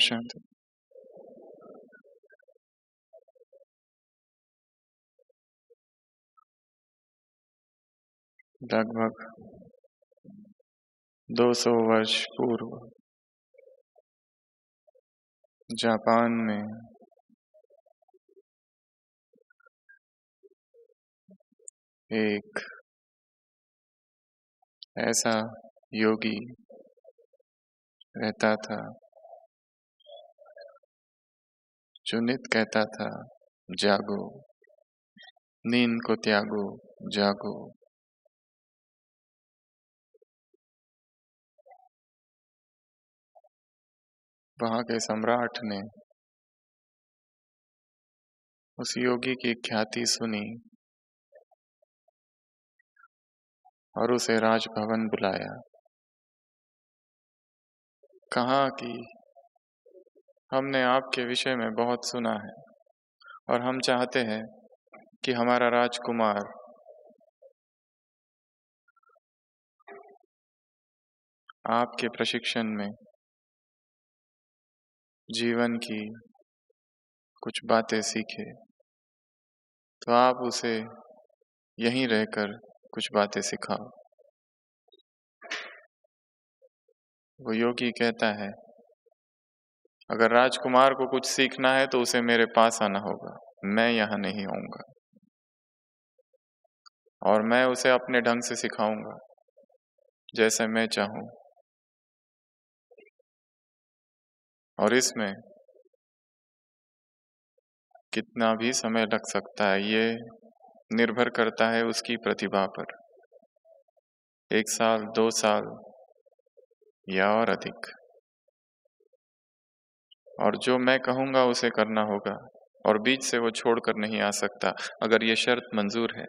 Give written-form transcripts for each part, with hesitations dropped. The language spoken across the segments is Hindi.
शांति। लगभग 200 वर्ष पूर्व जापान में एक ऐसा योगी रहता था जो नित कहता था, जागो, नींद को त्यागो, जागो। वहां के सम्राट ने उस योगी की ख्याति सुनी और उसे राजभवन बुलाया। कहा कि हमने आपके विषय में बहुत सुना है और हम चाहते हैं कि हमारा राजकुमार आपके प्रशिक्षण में जीवन की कुछ बातें सीखे, तो आप उसे यहीं रहकर कुछ बातें सिखाओ। वो योगी कहता है, अगर राजकुमार को कुछ सीखना है तो उसे मेरे पास आना होगा, मैं यहाँ नहीं आऊंगा और मैं उसे अपने ढंग से सिखाऊंगा जैसे मैं चाहूं। और इसमें कितना भी समय लग सकता है, ये निर्भर करता है उसकी प्रतिभा पर। 1 साल, 2 साल या और अधिक। और जो मैं कहूंगा उसे करना होगा और बीच से वो छोड़कर नहीं आ सकता। अगर ये शर्त मंजूर है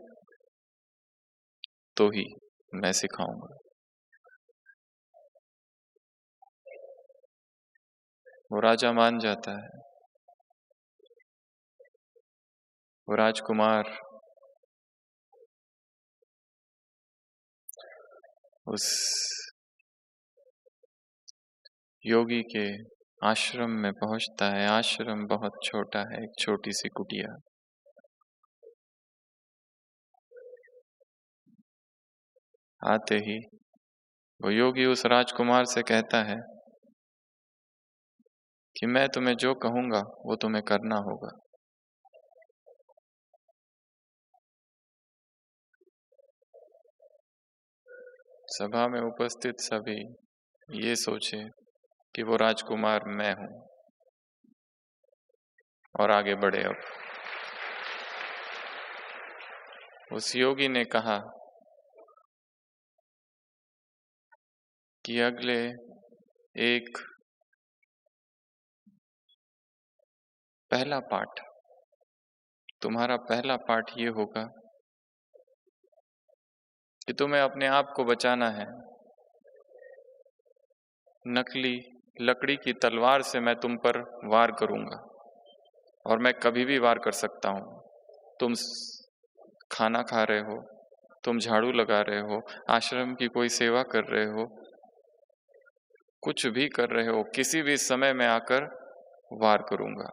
तो ही मैं सिखाऊंगा। वो राजा मान जाता है। वो राजकुमार उस योगी के आश्रम में पहुंचता है। आश्रम बहुत छोटा है, एक छोटी सी कुटिया। आते ही वो योगी उस राजकुमार से कहता है कि मैं तुम्हें जो कहूंगा वो तुम्हें करना होगा। सभा में उपस्थित सभी ये सोचे कि वो राजकुमार मैं हूं और आगे बढ़े। अब उस योगी ने कहा कि अगले एक पहला पाठ, तुम्हारा पहला पाठ ये होगा कि तुम्हें अपने आप को बचाना है। नकली लकड़ी की तलवार से मैं तुम पर वार करूंगा और मैं कभी भी वार कर सकता हूं। तुम खाना खा रहे हो, तुम झाड़ू लगा रहे हो, आश्रम की कोई सेवा कर रहे हो, कुछ भी कर रहे हो, किसी भी समय में आकर वार करूंगा।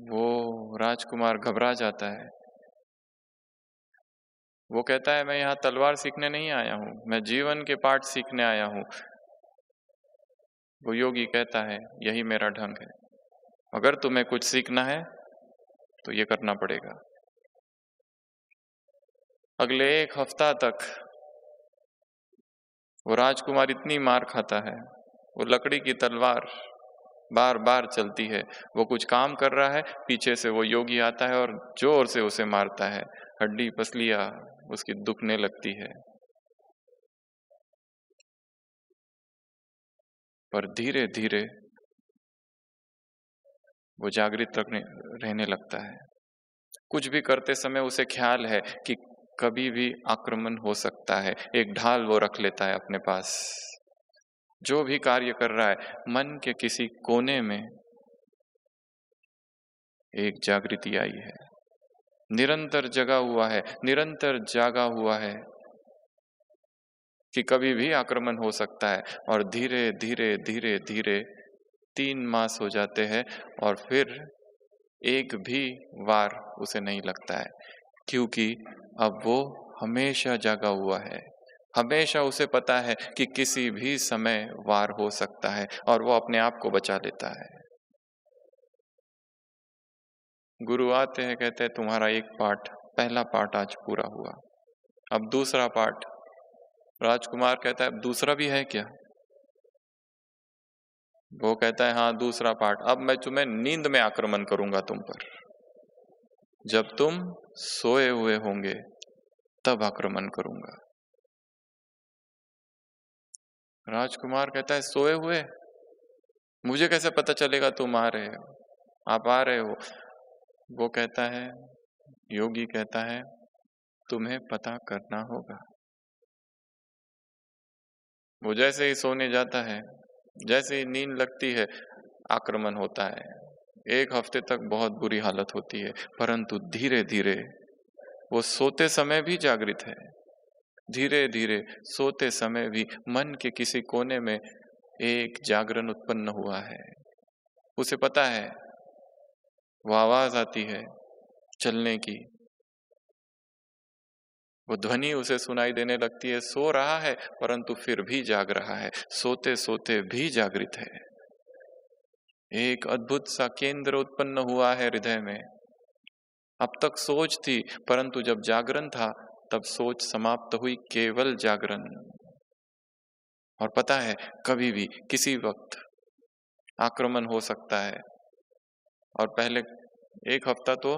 वो राजकुमार घबरा जाता है। वो कहता है, मैं यहाँ तलवार सीखने नहीं आया हूं, मैं जीवन के पाठ सीखने आया हूं। वो योगी कहता है, यही मेरा ढंग है। अगर तुम्हें कुछ सीखना है तो ये करना पड़ेगा। अगले 1 हफ्ता तक वो राजकुमार इतनी मार खाता है, वो लकड़ी की तलवार बार बार चलती है। वो कुछ काम कर रहा है, पीछे से वो योगी आता है और जोर से उसे मारता है। हड्डी पसलियां उसकी दुखने लगती है। पर धीरे धीरे वो जागृत रहने लगता है। कुछ भी करते समय उसे ख्याल है कि कभी भी आक्रमण हो सकता है। एक ढाल वो रख लेता है अपने पास। जो भी कार्य कर रहा है, मन के किसी कोने में एक जागृति आई है। निरंतर जगा हुआ है, निरंतर जागा हुआ है कि कभी भी आक्रमण हो सकता है। और धीरे धीरे धीरे धीरे 3 मास हो जाते हैं और फिर एक भी वार उसे नहीं लगता है, क्योंकि अब वो हमेशा जागा हुआ है। हमेशा उसे पता है कि किसी भी समय वार हो सकता है और वो अपने आप को बचा लेता है। गुरु आते हैं, कहते हैं तुम्हारा एक पाठ, पहला पाठ आज पूरा हुआ, अब दूसरा पाठ। राजकुमार कहता है अब दूसरा भी है क्या? वो कहता है हाँ दूसरा पाठ, अब मैं तुम्हें नींद में आक्रमण करूंगा तुम पर। जब तुम सोए हुए होंगे तब आक्रमण करूंगा। राजकुमार कहता है सोए हुए? मुझे कैसे पता चलेगा तुम आ रहे हो, आप आ रहे हो? वो कहता है, योगी कहता है तुम्हें पता करना होगा। वो जैसे ही सोने जाता है, जैसे ही नींद लगती है, आक्रमण होता है। 1 हफ्ते तक बहुत बुरी हालत होती है, परंतु धीरे धीरे वो सोते समय भी जागृत है। धीरे धीरे सोते समय भी मन के किसी कोने में एक जागरण उत्पन्न हुआ है। उसे पता है, वो आवाज आती है चलने की, वो ध्वनि उसे सुनाई देने लगती है। सो रहा है परंतु फिर भी जाग रहा है, सोते सोते भी जागृत है। एक अद्भुत सा केंद्र उत्पन्न हुआ है हृदय में। अब तक सोच थी, परंतु जब जागरण था तब सोच समाप्त हुई, केवल जागरण। और पता है कभी भी किसी वक्त आक्रमण हो सकता है, और पहले 1 हफ्ता तो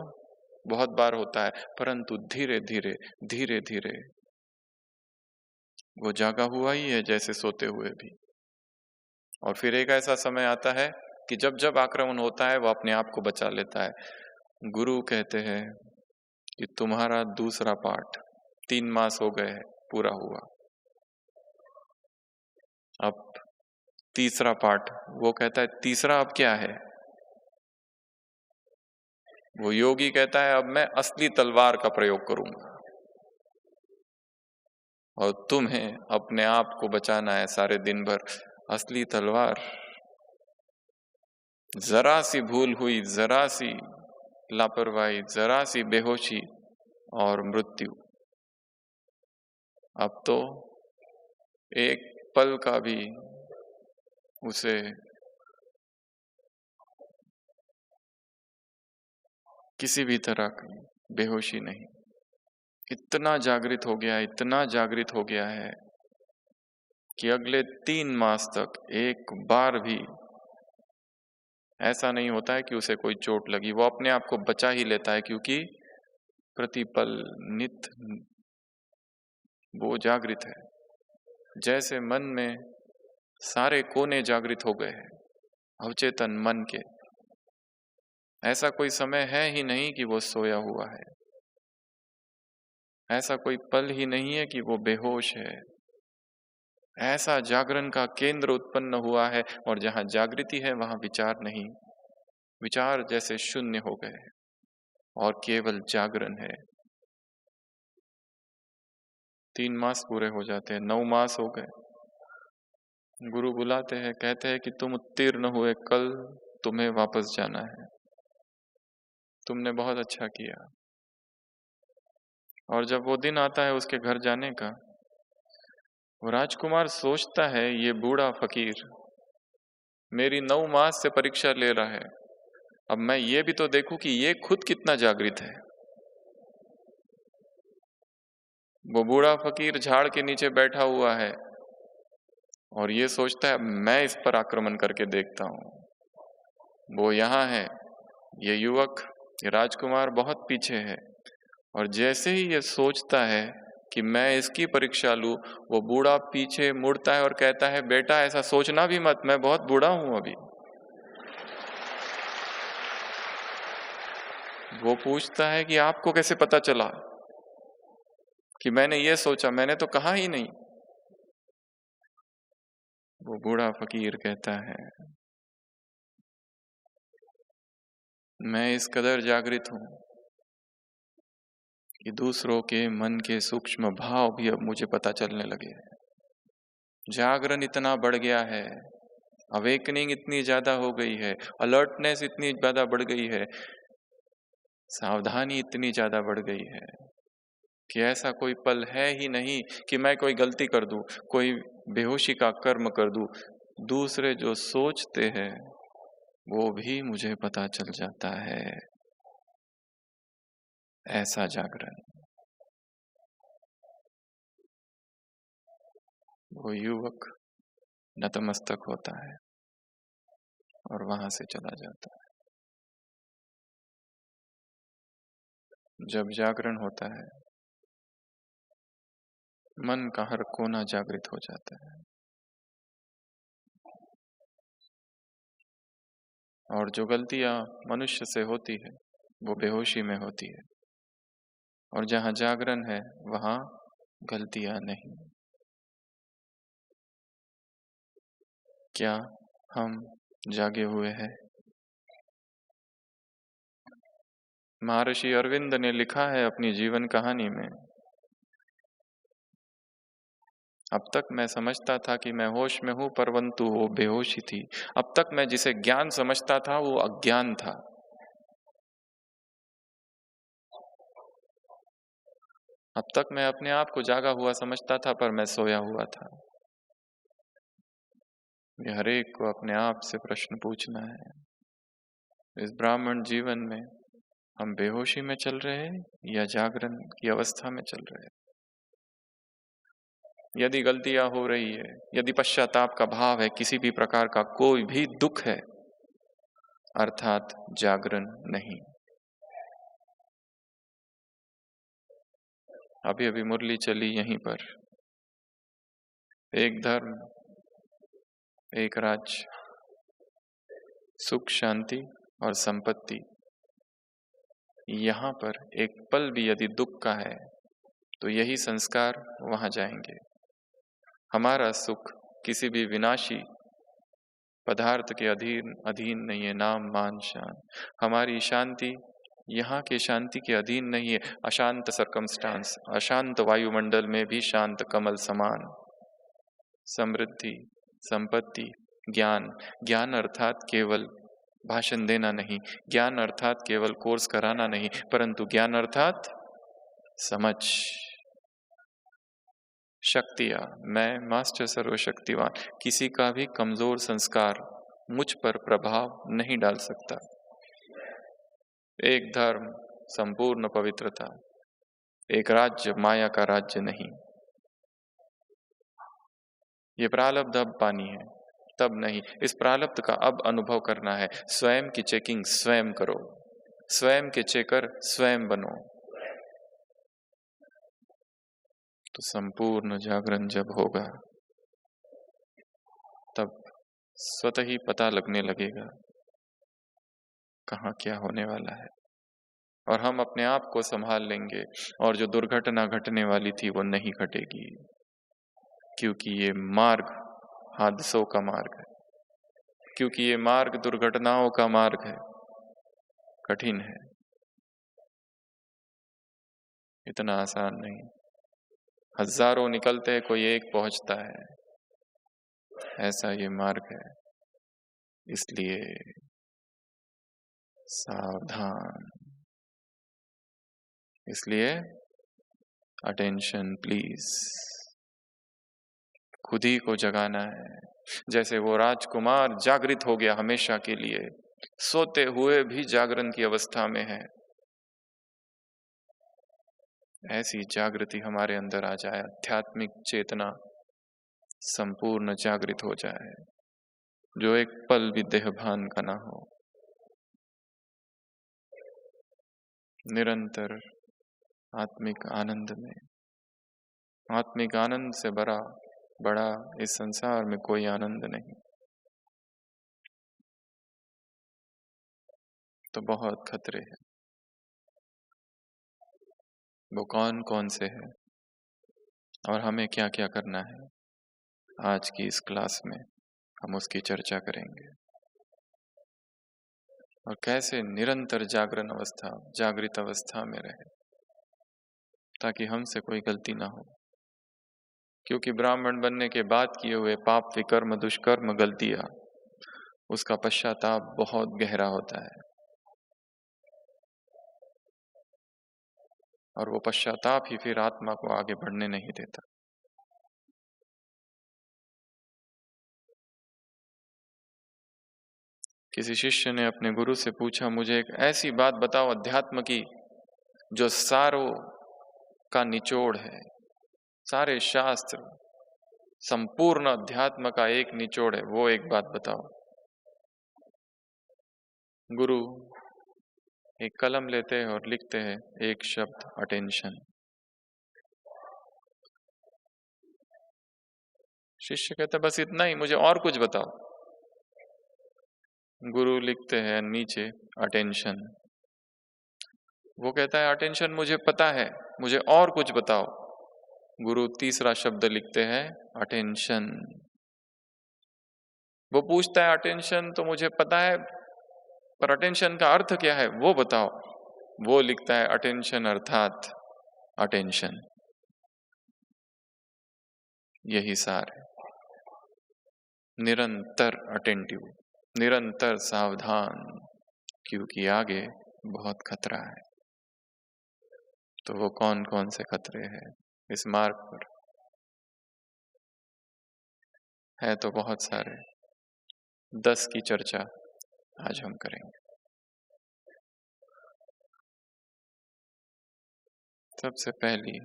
बहुत बार होता है, परंतु धीरे धीरे धीरे धीरे वो जागा हुआ ही है जैसे सोते हुए भी। और फिर एक ऐसा समय आता है कि जब जब आक्रमण होता है वो अपने आप को बचा लेता है। गुरु कहते हैं कि तुम्हारा दूसरा पाठ 3 मास हो गए पूरा हुआ, अब तीसरा पाठ। वो कहता है तीसरा अब क्या है? वो योगी कहता है अब मैं असली तलवार का प्रयोग करूंगा और तुम्हें अपने आप को बचाना है सारे दिन भर। असली तलवार, जरा सी भूल हुई, जरा सी लापरवाही, जरा सी बेहोशी और मृत्यु। अब तो एक पल का भी उसे किसी भी तरह की बेहोशी नहीं। इतना जागृत हो गया, इतना जागृत हो गया है कि अगले 3 मास तक एक बार भी ऐसा नहीं होता है कि उसे कोई चोट लगी। वो अपने आप को बचा ही लेता है, क्योंकि प्रतिपल नित वो जागृत है। जैसे मन में सारे कोने जागृत हो गए हैं अवचेतन मन के, ऐसा कोई समय है ही नहीं कि वो सोया हुआ है। ऐसा कोई पल ही नहीं है कि वो बेहोश है। ऐसा जागरण का केंद्र उत्पन्न हुआ है, और जहां जागृति है वहां विचार नहीं, विचार जैसे शून्य हो गए और केवल जागरण है। 3 मास पूरे हो जाते हैं, 9 मास हो गए। गुरु बुलाते हैं, कहते हैं कि तुम उत्तीर्ण हुए, कल तुम्हें वापस जाना है, तुमने बहुत अच्छा किया। और जब वो दिन आता है उसके घर जाने का, वो राजकुमार सोचता है ये बूढ़ा फकीर मेरी 9 मास से परीक्षा ले रहा है, अब मैं ये भी तो देखूं कि ये खुद कितना जागृत है। वो बूढ़ा फकीर झाड़ के नीचे बैठा हुआ है और ये सोचता है मैं इस पर आक्रमण करके देखता हूं। वो यहाँ है, ये युवक, ये राजकुमार बहुत पीछे है, और जैसे ही ये सोचता है कि मैं इसकी परीक्षा लूं, वो बूढ़ा पीछे मुड़ता है और कहता है बेटा ऐसा सोचना भी मत, मैं बहुत बूढ़ा हूं अभी। वो पूछता है कि आपको कैसे पता चला कि मैंने ये सोचा, मैंने तो कहा ही नहीं। वो बूढ़ा फकीर कहता है मैं इस कदर जागृत हूं कि दूसरों के मन के सूक्ष्म भाव भी अब मुझे पता चलने लगे। जागरण इतना बढ़ गया है, अवेकनिंग इतनी ज्यादा हो गई है, अलर्टनेस इतनी ज्यादा बढ़ गई है, सावधानी इतनी ज्यादा बढ़ गई है कि ऐसा कोई पल है ही नहीं कि मैं कोई गलती कर दूं, कोई बेहोशी का कर्म कर दूं। दूसरे जो सोचते हैं वो भी मुझे पता चल जाता है। ऐसा जागरण। वो युवक नतमस्तक होता है और वहां से चला जाता है। जब जागरण होता है, मन का हर कोना जागृत हो जाता है और जो गलतियां मनुष्य से होती है वो बेहोशी में होती है, और जहां जागरण है वहां गलतियां नहीं। क्या हम जागे हुए हैं? महर्षि अरविंद ने लिखा है अपनी जीवन कहानी में, अब तक मैं समझता था कि मैं होश में हूं, परंतु वो बेहोशी थी। अब तक मैं जिसे ज्ञान समझता था वो अज्ञान था। अब तक मैं अपने आप को जागा हुआ समझता था, पर मैं सोया हुआ था। ये हरेक को अपने आप से प्रश्न पूछना है, इस ब्राह्मण जीवन में हम बेहोशी में चल रहे हैं या जागरण की अवस्था में चल रहे हैं? यदि गलतियां हो रही है, यदि पश्चाताप का भाव है, किसी भी प्रकार का कोई भी दुख है, अर्थात जागरण नहीं। अभी अभी मुरली चली यहीं पर, एक धर्म, एक राज्य, सुख शांति और संपत्ति। यहां पर एक पल भी यदि दुख का है तो यही संस्कार वहां जाएंगे। हमारा सुख किसी भी विनाशी पदार्थ के अधीन नहीं है, नाम मान शान। हमारी शांति यहाँ के शांति के अधीन नहीं है। अशांत सर्कमस्टांस, अशांत वायुमंडल में भी शांत कमल समान। समृद्धि, संपत्ति, ज्ञान। ज्ञान अर्थात केवल भाषण देना नहीं, ज्ञान अर्थात केवल कोर्स कराना नहीं, परंतु ज्ञान अर्थात समझ। शक्तियां, मैं मास्टर सर्वशक्तिवान, किसी का भी कमजोर संस्कार मुझ पर प्रभाव नहीं डाल सकता। एक धर्म, संपूर्ण पवित्रता, एक राज्य, माया का राज्य नहीं। ये प्रारब्ध अब पानी है, तब नहीं। इस प्रारब्ध का अब अनुभव करना है। स्वयं की चेकिंग स्वयं करो, स्वयं के चेकर स्वयं बनो। तो संपूर्ण जागरण जब होगा तब स्वतः ही पता लगने लगेगा कहाँ क्या होने वाला है, और हम अपने आप को संभाल लेंगे, और जो दुर्घटना घटने वाली थी वो नहीं घटेगी, क्योंकि ये मार्ग हादसों का मार्ग है, क्योंकि ये मार्ग दुर्घटनाओं का मार्ग है, कठिन है, इतना आसान नहीं। हजारों निकलते हैं, कोई एक पहुंचता है, ऐसा ये मार्ग है। इसलिए सावधान, इसलिए अटेंशन प्लीज। खुद ही को जगाना है। जैसे वो राजकुमार जागृत हो गया हमेशा के लिए, सोते हुए भी जागरण की अवस्था में है, ऐसी जागृति हमारे अंदर आ जाए, आध्यात्मिक चेतना संपूर्ण जागृत हो जाए, जो एक पल भी देहभान का ना हो। निरंतर आत्मिक आनंद में, आत्मिक आनंद से बड़ा इस संसार में कोई आनंद नहीं। तो बहुत खतरे हैं। वो कौन कौन से हैं और हमें क्या क्या करना है, आज की इस क्लास में हम उसकी चर्चा करेंगे। और कैसे निरंतर जागरण अवस्था, जागृत अवस्था में रहे, ताकि हमसे कोई गलती ना हो। क्योंकि ब्राह्मण बनने के बाद किए हुए पाप, विकर्म, दुष्कर्म, गलतियां उसका पश्चाताप बहुत गहरा होता है और वो पश्चाताप ही फिर आत्मा को आगे बढ़ने नहीं देता। किसी शिष्य ने अपने गुरु से पूछा, मुझे एक ऐसी बात बताओ अध्यात्म की जो सारों का निचोड़ है, सारे शास्त्र, संपूर्ण अध्यात्म का एक निचोड़ है, वो एक बात बताओ। गुरु एक कलम लेते हैं और लिखते हैं एक शब्द, अटेंशन। शिष्य कहता बस इतना ही, मुझे और कुछ बताओ। गुरु लिखते हैं नीचे अटेंशन। वो कहता है अटेंशन मुझे पता है, मुझे और कुछ बताओ। गुरु तीसरा शब्द लिखते हैं अटेंशन। वो पूछता है अटेंशन तो मुझे पता है, पर अटेंशन का अर्थ क्या है वो बताओ। वो लिखता है अटेंशन अर्थात अटेंशन। यही सार है, निरंतर अटेंटिव, निरंतर सावधान, क्योंकि आगे बहुत खतरा है। तो वो कौन कौन से खतरे हैं इस मार्ग पर? है तो बहुत सारे, 10 की चर्चा आज हम करेंगे। सबसे पहली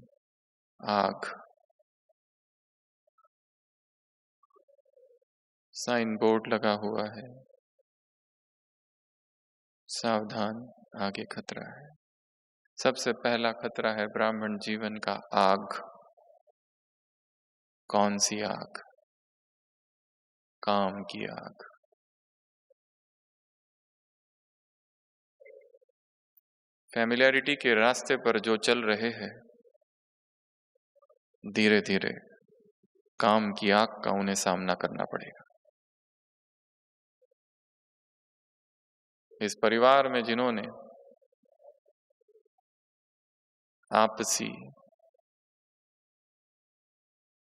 आग। साइन बोर्ड लगा हुआ है, सावधान आगे खतरा है। सबसे पहला खतरा है ब्राह्मण जीवन का आग। कौन सी आग? काम की आग। फैमिलियरिटी के रास्ते पर जो चल रहे हैं, धीरे धीरे काम की आग का उन्हें सामना करना पड़ेगा। इस परिवार में जिन्होंने आपसी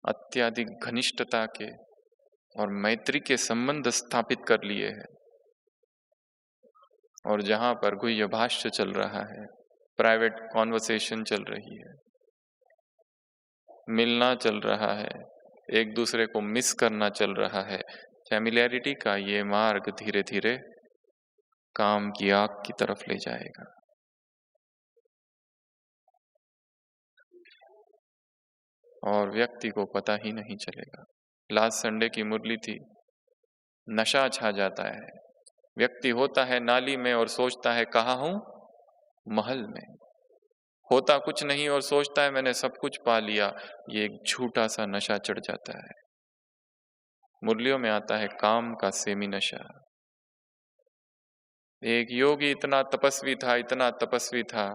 अत्यधिक घनिष्ठता के और मैत्री के संबंध स्थापित कर लिए हैं, और जहां पर गुह्य भाष्य चल रहा है, प्राइवेट कॉन्वर्सेशन चल रही है, मिलना चल रहा है, एक दूसरे को मिस करना चल रहा है, फैमिलियरिटी का ये मार्ग धीरे धीरे काम की आग की तरफ ले जाएगा। और व्यक्ति को पता ही नहीं चलेगा। लास्ट संडे की मुरली थी, नशा छा जाता है। व्यक्ति होता है नाली में और सोचता है कहाँ हूं? महल में। होता कुछ नहीं और सोचता है मैंने सब कुछ पा लिया। ये एक झूठा सा नशा चढ़ जाता है। मुरलियों में आता है काम का सेमी नशा। एक योगी इतना तपस्वी था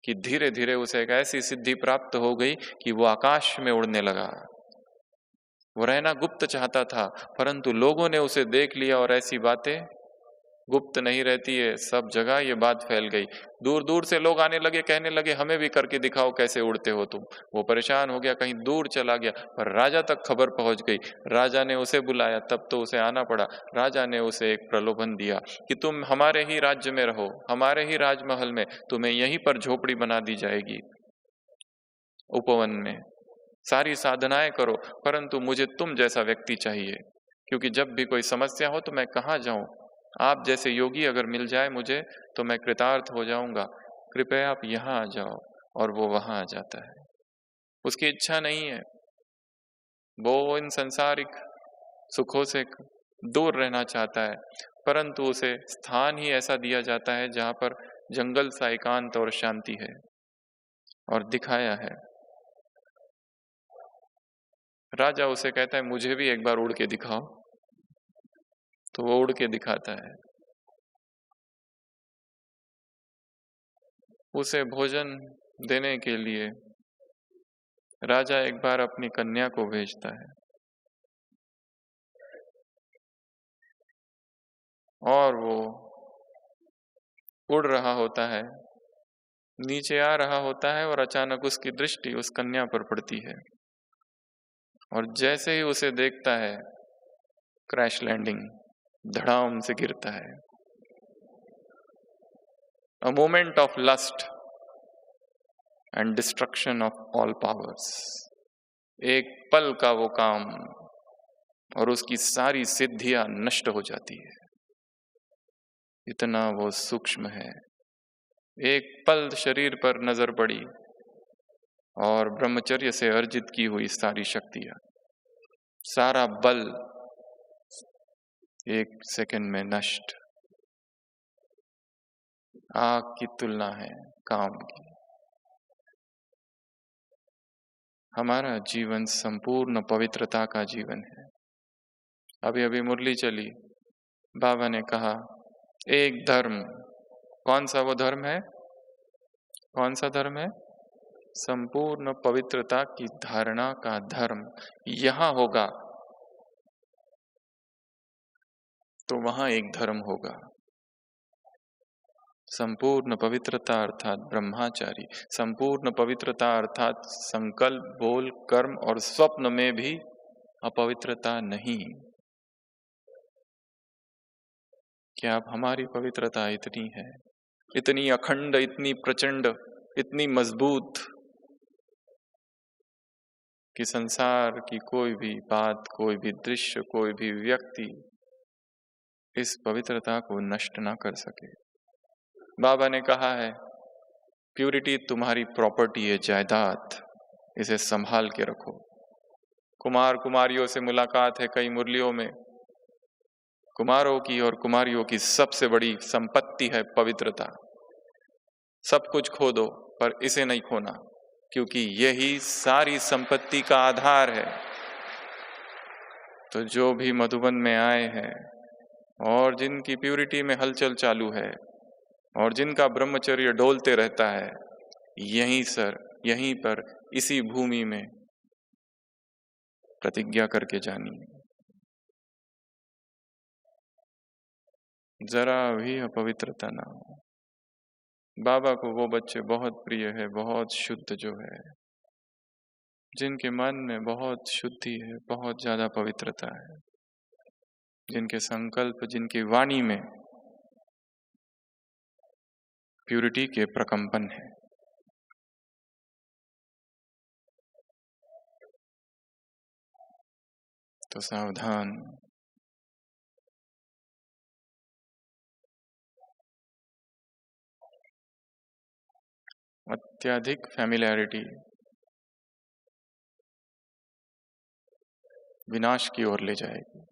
कि धीरे धीरे उसे एक ऐसी सिद्धि प्राप्त हो गई कि वो आकाश में उड़ने लगा। वो रहना गुप्त चाहता था, परंतु लोगों ने उसे देख लिया और ऐसी बातें गुप्त नहीं रहती है, सब जगह ये बात फैल गई। दूर दूर से लोग आने लगे, कहने लगे हमें भी करके दिखाओ कैसे उड़ते हो तुम। वो परेशान हो गया, कहीं दूर चला गया, पर राजा तक खबर पहुंच गई। राजा ने उसे बुलाया, तब तो उसे आना पड़ा। राजा ने उसे एक प्रलोभन दिया कि तुम हमारे ही राज्य में रहो, हमारे ही राजमहल में, तुम्हें यहीं पर झोपड़ी बना दी जाएगी उपवन में, सारी साधनाएं करो, परंतु मुझे तुम जैसा व्यक्ति चाहिए, क्योंकि जब भी कोई समस्या हो तो मैं कहाँ जाऊं? आप जैसे योगी अगर मिल जाए मुझे तो मैं कृतार्थ हो जाऊंगा। कृपया आप यहाँ आ जाओ। और वो वहां आ जाता है। उसकी इच्छा नहीं है, वो इन संसारिक सुखों से दूर रहना चाहता है, परंतु उसे स्थान ही ऐसा दिया जाता है जहां पर जंगल सा एकांत और शांति है, और दिखाया है। राजा उसे कहता है मुझे भी एक बार उड़ के दिखाओ, तो वो उड़ के दिखाता है। उसे भोजन देने के लिए राजा एक बार अपनी कन्या को भेजता है, और वो उड़ रहा होता है, नीचे आ रहा होता है, और अचानक उसकी दृष्टि उस कन्या पर पड़ती है, और जैसे ही उसे देखता है, क्रैश लैंडिंग, धड़ाम से गिरता है। A moment of lust and destruction of all powers. एक पल का वो काम और उसकी सारी सिद्धियां नष्ट हो जाती है। इतना वो सूक्ष्म है। एक पल शरीर पर नजर पड़ी और ब्रह्मचर्य से अर्जित की हुई सारी शक्तियां, सारा बल एक सेकंड में नष्ट। आग की तुलना है काम की। हमारा जीवन संपूर्ण पवित्रता का जीवन है। अभी अभी मुरली चली, बाबा ने कहा एक धर्म। कौन सा वो धर्म है? कौन सा धर्म है? संपूर्ण पवित्रता की धारणा का धर्म यहां होगा तो वहां एक धर्म होगा। संपूर्ण पवित्रता अर्थात ब्रह्मचारी, संपूर्ण पवित्रता अर्थात संकल्प, बोल, कर्म और स्वप्न में भी अपवित्रता नहीं। क्या अब हमारी पवित्रता इतनी है, इतनी अखंड, इतनी प्रचंड, इतनी मजबूत कि संसार की कोई भी बात, कोई भी दृश्य, कोई भी व्यक्ति इस पवित्रता को नष्ट ना कर सके। बाबा ने कहा है प्यूरिटी तुम्हारी प्रॉपर्टी है, जायदाद, इसे संभाल के रखो। कुमार कुमारियों से मुलाकात है कई मुरलियों में। कुमारों की और कुमारियों की सबसे बड़ी संपत्ति है पवित्रता। सब कुछ खो दो पर इसे नहीं खोना, क्योंकि यही सारी संपत्ति का आधार है। तो जो भी मधुबन में आए हैं और जिनकी प्यूरिटी में हलचल चालू है और जिनका ब्रह्मचर्य डोलते रहता है, यहीं पर इसी भूमि में प्रतिज्ञा करके जानी, जरा भी अपवित्रता ना हो। बाबा को वो बच्चे बहुत प्रिय है, बहुत शुद्ध जो है, जिनके मन में बहुत शुद्धि है, बहुत ज्यादा पवित्रता है, जिनके संकल्प, जिनकी वाणी में प्यूरिटी के प्रकंपन है। तो सावधान। अत्यधिक फैमिलियरिटी विनाश की ओर ले जाएगी।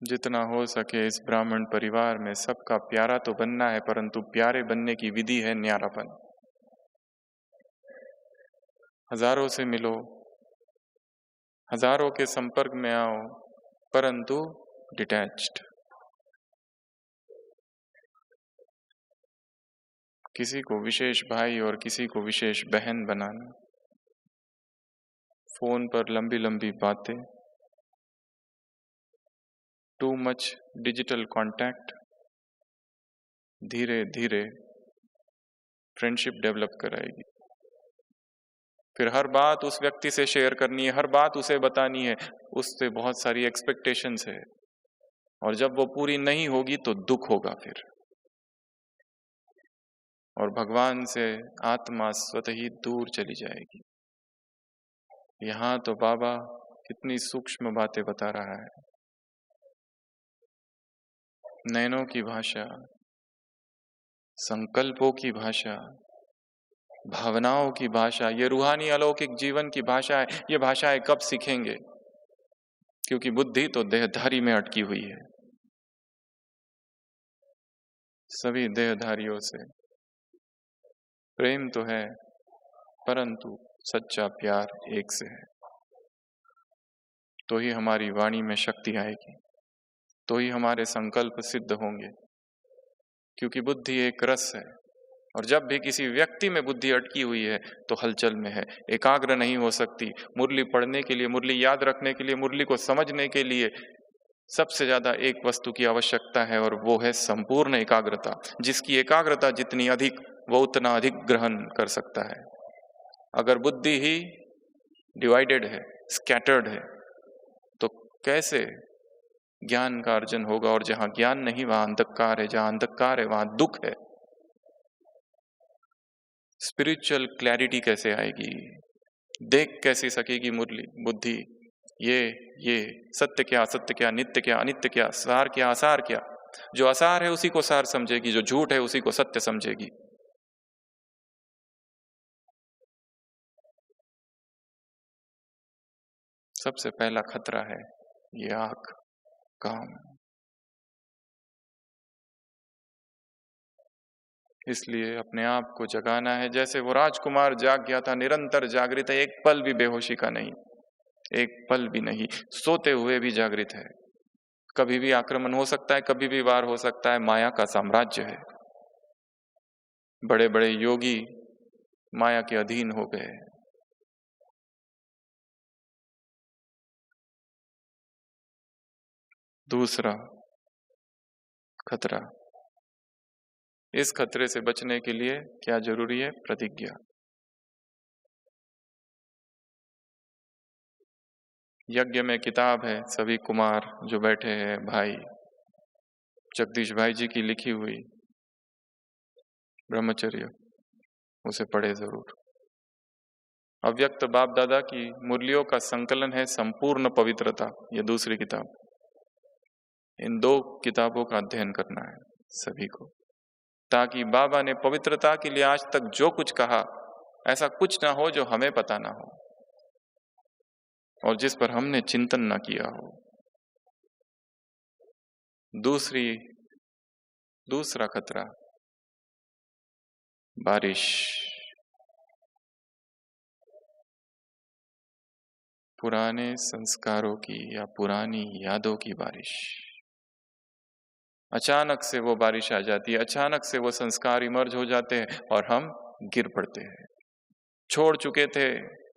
जितना हो सके इस ब्राह्मण परिवार में सबका प्यारा तो बनना है, परंतु प्यारे बनने की विधि है न्यारापन। हजारों से मिलो, हजारों के संपर्क में आओ, परंतु डिटैच्ड। किसी को विशेष भाई और किसी को विशेष बहन बनाना, फोन पर लंबी लंबी बातें, टू मच डिजिटल कांटेक्ट धीरे धीरे फ्रेंडशिप डेवलप कराएगी। फिर हर बात उस व्यक्ति से शेयर करनी है, हर बात उसे बतानी है, उससे बहुत सारी एक्सपेक्टेशंस है, और जब वो पूरी नहीं होगी तो दुख होगा फिर। और भगवान से आत्मा स्वतः ही दूर चली जाएगी। यहां तो बाबा कितनी सूक्ष्म बातें बता रहा है। नयनों की भाषा, संकल्पों की भाषा, भावनाओं की भाषा, ये रूहानी अलौकिक जीवन की भाषा है। ये भाषाएं कब सीखेंगे? क्योंकि बुद्धि तो देहधारी में अटकी हुई है। सभी देहधारियों से प्रेम तो है, परंतु सच्चा प्यार एक से है। तो ही हमारी वाणी में शक्ति आएगी, तो ही हमारे संकल्प सिद्ध होंगे। क्योंकि बुद्धि एक रस है, और जब भी किसी व्यक्ति में बुद्धि अटकी हुई है तो हलचल में है, एकाग्र नहीं हो सकती। मुरली पढ़ने के लिए, मुरली याद रखने के लिए, मुरली को समझने के लिए सबसे ज्यादा एक वस्तु की आवश्यकता है, और वो है संपूर्ण एकाग्रता। जिसकी एकाग्रता जितनी अधिक, वो उतना अधिक ग्रहण कर सकता है। अगर बुद्धि ही डिवाइडेड है, स्कैटर्ड है, तो कैसे ज्ञान का अर्जन होगा। और जहां ज्ञान नहीं वहां अंधकार है, जहां अंधकार है वहां दुख है। स्पिरिचुअल क्लैरिटी कैसे आएगी? देख कैसे सकेगी मुरली बुद्धि ये सत्य क्या असत्य क्या, नित्य क्या अनित्य क्या, सार क्या असार क्या? जो असार है उसी को सार समझेगी, जो झूठ है उसी को सत्य समझेगी। सबसे पहला खतरा है ये आंख, काम। इसलिए अपने आप को जगाना है। जैसे वो राजकुमार जाग गया था, निरंतर जागृत है, एक पल भी बेहोशी का नहीं, एक पल भी नहीं, सोते हुए भी जागृत है। कभी भी आक्रमण हो सकता है, कभी भी वार हो सकता है। माया का साम्राज्य है। बड़े बड़े योगी माया के अधीन हो गए। दूसरा खतरा, इस खतरे से बचने के लिए क्या जरूरी है? प्रतिज्ञा। यज्ञ में किताब है, सभी कुमार जो बैठे हैं, भाई जगदीश भाई जी की लिखी हुई ब्रह्मचर्य, उसे पढ़े जरूर। अव्यक्त बाप दादा की मुरलियों का संकलन है संपूर्ण पवित्रता, ये दूसरी किताब। इन दो किताबों का अध्ययन करना है सभी को, ताकि बाबा ने पवित्रता के लिए आज तक जो कुछ कहा, ऐसा कुछ ना हो जो हमें पता ना हो और जिस पर हमने चिंतन ना किया हो। दूसरा खतरा, बारिश। पुराने संस्कारों की या पुरानी यादों की बारिश। अचानक से वो बारिश आ जाती है, अचानक से वो संस्कार इमर्ज हो जाते हैं और हम गिर पड़ते हैं। छोड़ चुके थे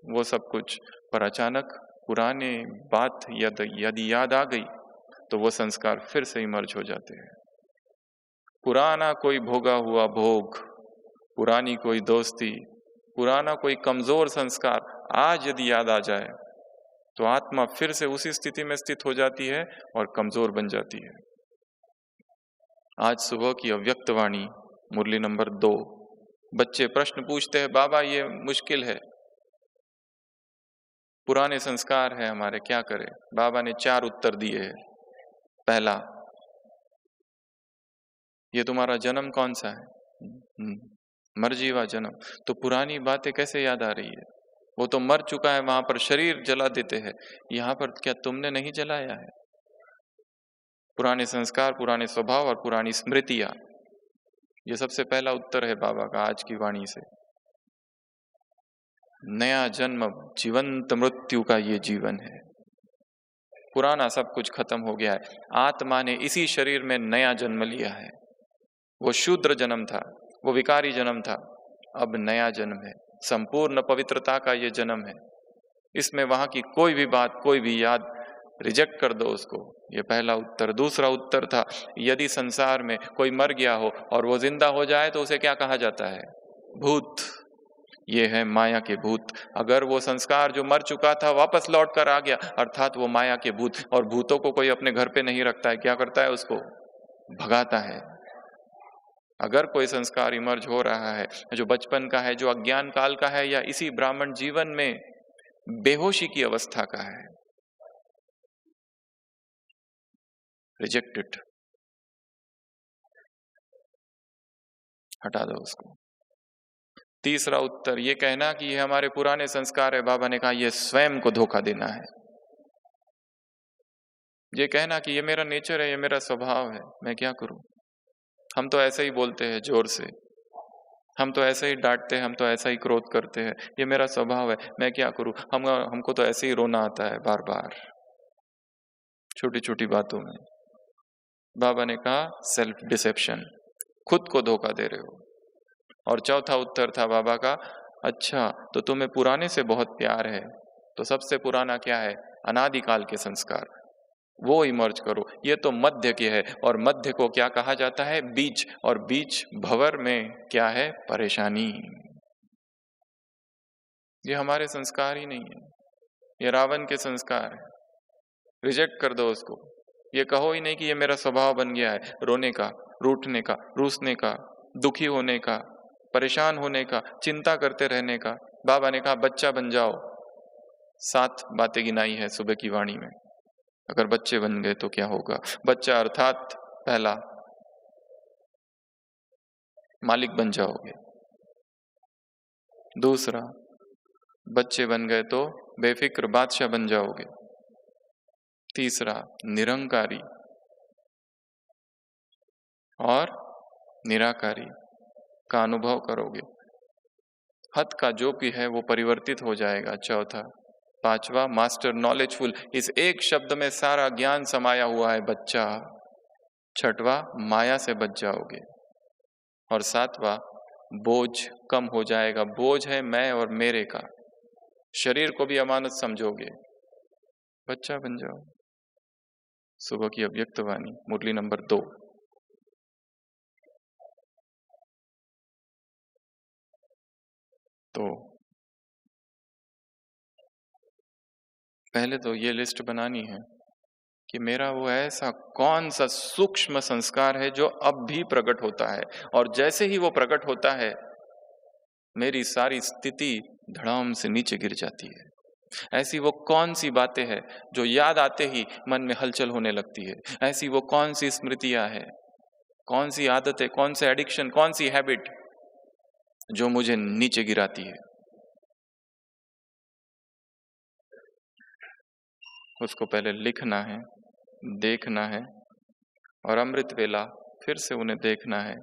वो सब कुछ, पर अचानक पुराने बात यदि याद आ गई तो वो संस्कार फिर से इमर्ज हो जाते हैं। पुराना कोई भोगा हुआ भोग, पुरानी कोई दोस्ती, पुराना कोई कमजोर संस्कार आज यदि याद आ जाए तो आत्मा फिर से उसी स्थिति में स्थित हो जाती है और कमजोर बन जाती है। आज सुबह की अव्यक्त वाणी मुरली नंबर 2। बच्चे प्रश्न पूछते हैं, बाबा ये मुश्किल है, पुराने संस्कार है हमारे, क्या करें? बाबा ने 4 उत्तर दिए हैं। पहला, ये तुम्हारा जन्म कौन सा है? मरजीवा जन्म। तो पुरानी बातें कैसे याद आ रही है? वो तो मर चुका है, वहां पर शरीर जला देते हैं, यहाँ पर क्या तुमने नहीं जलाया है? पुराने संस्कार, पुराने स्वभाव और पुरानी स्मृतियां, ये सबसे पहला उत्तर है बाबा का आज की वाणी से। नया जन्म, जीवंत मृत्यु का ये जीवन है। पुराना सब कुछ खत्म हो गया है। आत्मा ने इसी शरीर में नया जन्म लिया है। वो शूद्र जन्म था, वो विकारी जन्म था, अब नया जन्म है। संपूर्ण पवित्रता का ये जन्म है। इसमें वहां की कोई भी बात, कोई भी याद रिजेक्ट कर दो उसको। ये पहला उत्तर। दूसरा उत्तर था, यदि संसार में कोई मर गया हो और वो जिंदा हो जाए तो उसे क्या कहा जाता है? भूत। ये है माया के भूत। अगर वो संस्कार जो मर चुका था वापस लौट कर आ गया, अर्थात वो माया के भूत। और भूतों को कोई अपने घर पे नहीं रखता है, क्या करता है? उसको भगाता है। अगर कोई संस्कार इमर्ज हो रहा है जो बचपन का है, जो अज्ञान काल का है, या इसी ब्राह्मण जीवन में बेहोशी की अवस्था का है, रिजेक्ट इट, हटा दो उसको। तीसरा उत्तर, ये कहना कि ये हमारे पुराने संस्कार है, बाबा ने कहा ये स्वयं को धोखा देना है। ये कहना कि ये मेरा नेचर है, ये मेरा स्वभाव है, मैं क्या करूं? हम तो ऐसे ही बोलते हैं जोर से, हम तो ऐसे ही डांटते हैं, हम तो ऐसा ही क्रोध करते हैं, ये मेरा स्वभाव है, मैं क्या करूं? हमको तो ऐसे ही रोना आता है बार बार, छोटी छोटी बातों में। बाबा ने कहा सेल्फ डिसेप्शन, खुद को धोखा दे रहे हो। और चौथा उत्तर था बाबा का, अच्छा तो तुम्हें पुराने से बहुत प्यार है, तो सबसे पुराना क्या है? अनादिकाल के संस्कार, वो इमर्ज करो। ये तो मध्य के है, और मध्य को क्या कहा जाता है? बीच। और बीच भंवर में क्या है? परेशानी। ये हमारे संस्कार ही नहीं है, ये रावण के संस्कार है। रिजेक्ट कर दो उसको। ये कहो ही नहीं कि ये मेरा स्वभाव बन गया है, रोने का, रूठने का, रूसने का, दुखी होने का, परेशान होने का, चिंता करते रहने का। बाबा ने कहा बच्चा बन जाओ। 7 बातें गिनाई है सुबह की वाणी में। अगर बच्चे बन गए तो क्या होगा? बच्चा अर्थात पहला, मालिक बन जाओगे। दूसरा, बच्चे बन गए तो बेफिक्र बादशाह बन जाओगे। तीसरा, निरंकारी और निराकारी का अनुभव करोगे। हद का जो भी है वो परिवर्तित हो जाएगा। चौथा, पांचवा, मास्टर नॉलेजफुल। इस एक शब्द में सारा ज्ञान समाया हुआ है, बच्चा। छठवा, माया से बच जाओगे। और सातवां, बोझ कम हो जाएगा। बोझ है मैं और मेरे का, शरीर को भी अमानत समझोगे। बच्चा बन जाओ। सुबह की अव्यक्त वाणी, मुरली नंबर 2। तो पहले तो ये लिस्ट बनानी है कि मेरा वो ऐसा कौन सा सूक्ष्म संस्कार है जो अब भी प्रकट होता है, और जैसे ही वो प्रकट होता है मेरी सारी स्थिति धड़ाम से नीचे गिर जाती है। ऐसी वो कौन सी बातें हैं जो याद आते ही मन में हलचल होने लगती है? ऐसी वो कौन सी स्मृतियां हैं, कौन सी आदतें, कौन से एडिक्शन, कौन सी हैबिट जो मुझे नीचे गिराती है? उसको पहले लिखना है, देखना है, और अमृत वेला फिर से उन्हें देखना है,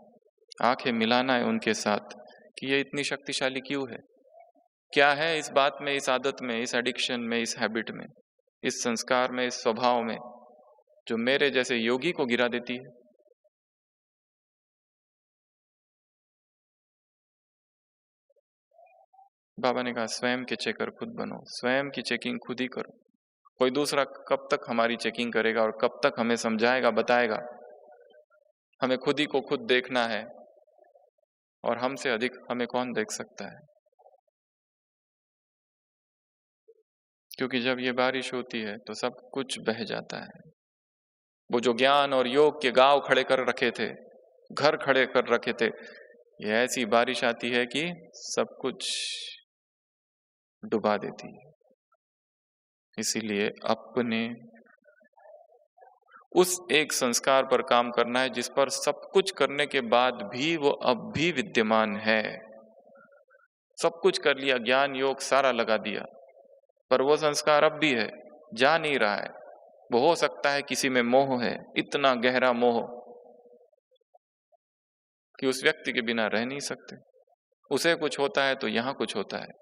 आंखें मिलाना है उनके साथ कि ये इतनी शक्तिशाली क्यों है, क्या है इस बात में, इस आदत में, इस एडिक्शन में, इस हैबिट में, इस संस्कार में, इस स्वभाव में, जो मेरे जैसे योगी को गिरा देती है। बाबा ने कहा स्वयं के चेकर खुद बनो, स्वयं की चेकिंग खुद ही करो। कोई दूसरा कब तक हमारी चेकिंग करेगा और कब तक हमें समझाएगा, बताएगा? हमें खुद ही को खुद देखना है, और हमसे अधिक हमें कौन देख सकता है? क्योंकि जब ये बारिश होती है तो सब कुछ बह जाता है। वो जो ज्ञान और योग के गांव खड़े कर रखे थे, घर खड़े कर रखे थे, ये ऐसी बारिश आती है कि सब कुछ डुबा देती है। इसीलिए अपने उस एक संस्कार पर काम करना है जिस पर सब कुछ करने के बाद भी वो अब भी विद्यमान है। सब कुछ कर लिया, ज्ञान योग सारा लगा दिया, पर वो संस्कार अब भी है, जा नहीं रहा है। वो हो सकता है किसी में मोह है, इतना गहरा मोह कि उस व्यक्ति के बिना रह नहीं सकते। उसे कुछ होता है तो यहां कुछ होता है।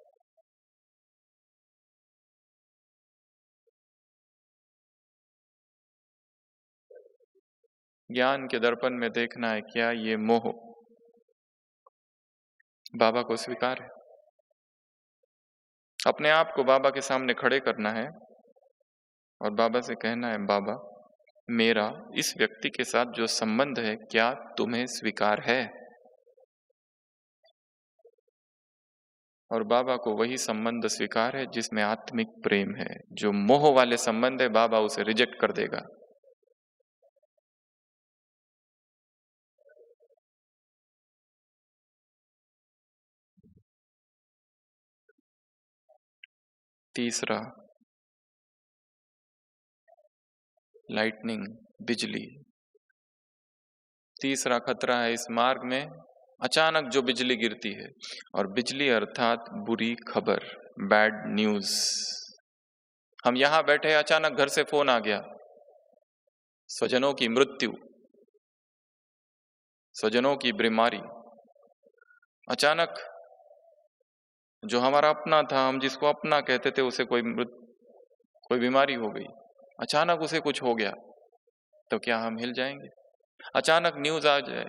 ज्ञान के दर्पण में देखना है क्या ये मोह बाबा को स्वीकार है। अपने आप को बाबा के सामने खड़े करना है और बाबा से कहना है, बाबा मेरा इस व्यक्ति के साथ जो संबंध है क्या तुम्हें स्वीकार है? और बाबा को वही संबंध स्वीकार है जिसमें आत्मिक प्रेम है। जो मोह वाले संबंध है बाबा उसे रिजेक्ट कर देगा। तीसरा, लाइटनिंग, बिजली। तीसरा खतरा है इस मार्ग में अचानक जो बिजली गिरती है, और बिजली अर्थात बुरी खबर, बैड न्यूज। हम यहां बैठे, अचानक घर से फोन आ गया, स्वजनों की मृत्यु, स्वजनों की बीमारी। अचानक जो हमारा अपना था, हम जिसको अपना कहते थे, उसे कोई बीमारी हो गई, अचानक उसे कुछ हो गया, तो क्या हम हिल जाएंगे? अचानक न्यूज आ जाए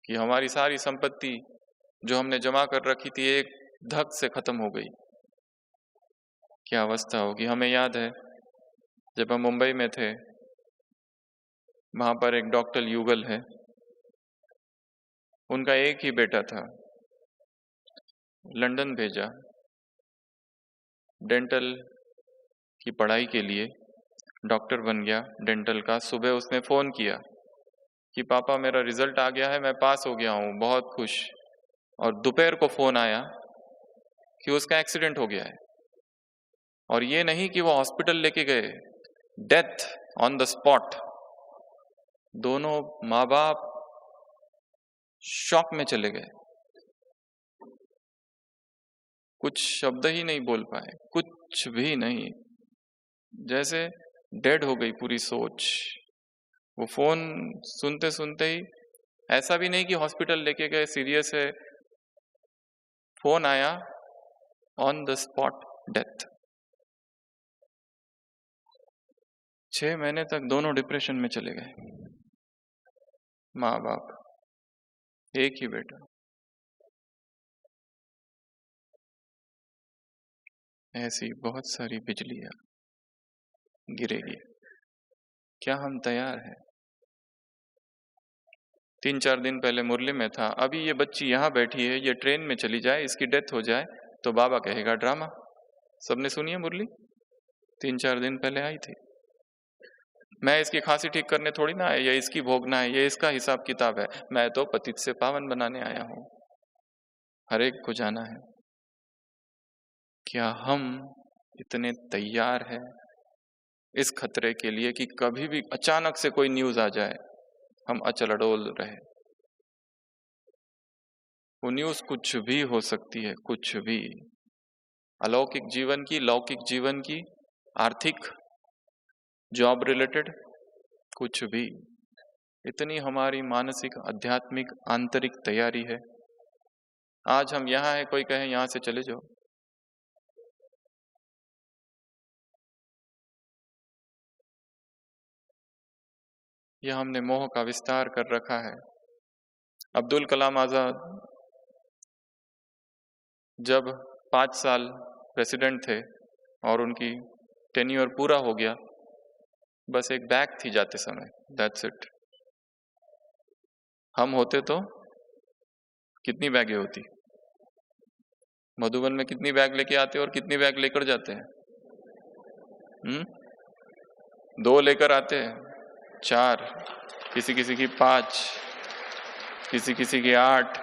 कि हमारी सारी संपत्ति जो हमने जमा कर रखी थी एक धक से खत्म हो गई, क्या अवस्था होगी? हमें याद है जब हम मुंबई में थे, वहां पर एक डॉक्टर युगल है, उनका एक ही बेटा था, लंदन भेजा डेंटल की पढ़ाई के लिए, डॉक्टर बन गया डेंटल का। सुबह उसने फ़ोन किया कि पापा मेरा रिजल्ट आ गया है, मैं पास हो गया हूँ, बहुत खुश। और दोपहर को फ़ोन आया कि उसका एक्सीडेंट हो गया है। और ये नहीं कि वो हॉस्पिटल लेके गए, डेथ ऑन द स्पॉट। दोनों माँ बाप शॉक में चले गए, कुछ शब्द ही नहीं बोल पाए, कुछ भी नहीं, जैसे डेड हो गई पूरी सोच। वो फोन सुनते सुनते ही, ऐसा भी नहीं कि हॉस्पिटल लेके गए, सीरियस है, फोन आया, ऑन द स्पॉट डेथ। 6 महीने तक दोनों डिप्रेशन में चले गए, माँ बाप, एक ही बेटा। ऐसी बहुत सारी बिजलियां गिरेगी, क्या हम तैयार हैं? 3-4 दिन पहले मुरली में था, अभी ये बच्ची यहाँ बैठी है, ये ट्रेन में चली जाए, इसकी डेथ हो जाए तो बाबा कहेगा ड्रामा। सबने सुनी है मुरली, 3-4 दिन पहले आई थी। मैं इसकी खांसी ठीक करने थोड़ी ना है, ये इसकी भोगना है, ये इसका हिसाब किताब है, मैं तो पतित से पावन बनाने आया हूं, हर एक को जाना है। क्या हम इतने तैयार हैं इस खतरे के लिए कि कभी भी अचानक से कोई न्यूज आ जाए, हम अचल अडोल रहे? वो न्यूज कुछ भी हो सकती है, कुछ भी, अलौकिक जीवन की, लौकिक जीवन की, आर्थिक, जॉब रिलेटेड, कुछ भी। इतनी हमारी मानसिक, आध्यात्मिक, आंतरिक तैयारी है। आज हम यहाँ हैं, कोई कहे यहाँ से चले जाओ, यह हमने मोह का विस्तार कर रखा है। अब्दुल कलाम आजाद जब 5 साल प्रेसिडेंट थे और उनकी टेन्योर पूरा हो गया, बस एक बैग थी जाते समय, दैट्स इट। हम होते तो कितनी बैगें होती? मधुबन में कितनी बैग लेके आते और कितनी बैग लेकर जाते हैं? 2 लेकर आते हैं, 4, किसी किसी की 5, किसी किसी की 8।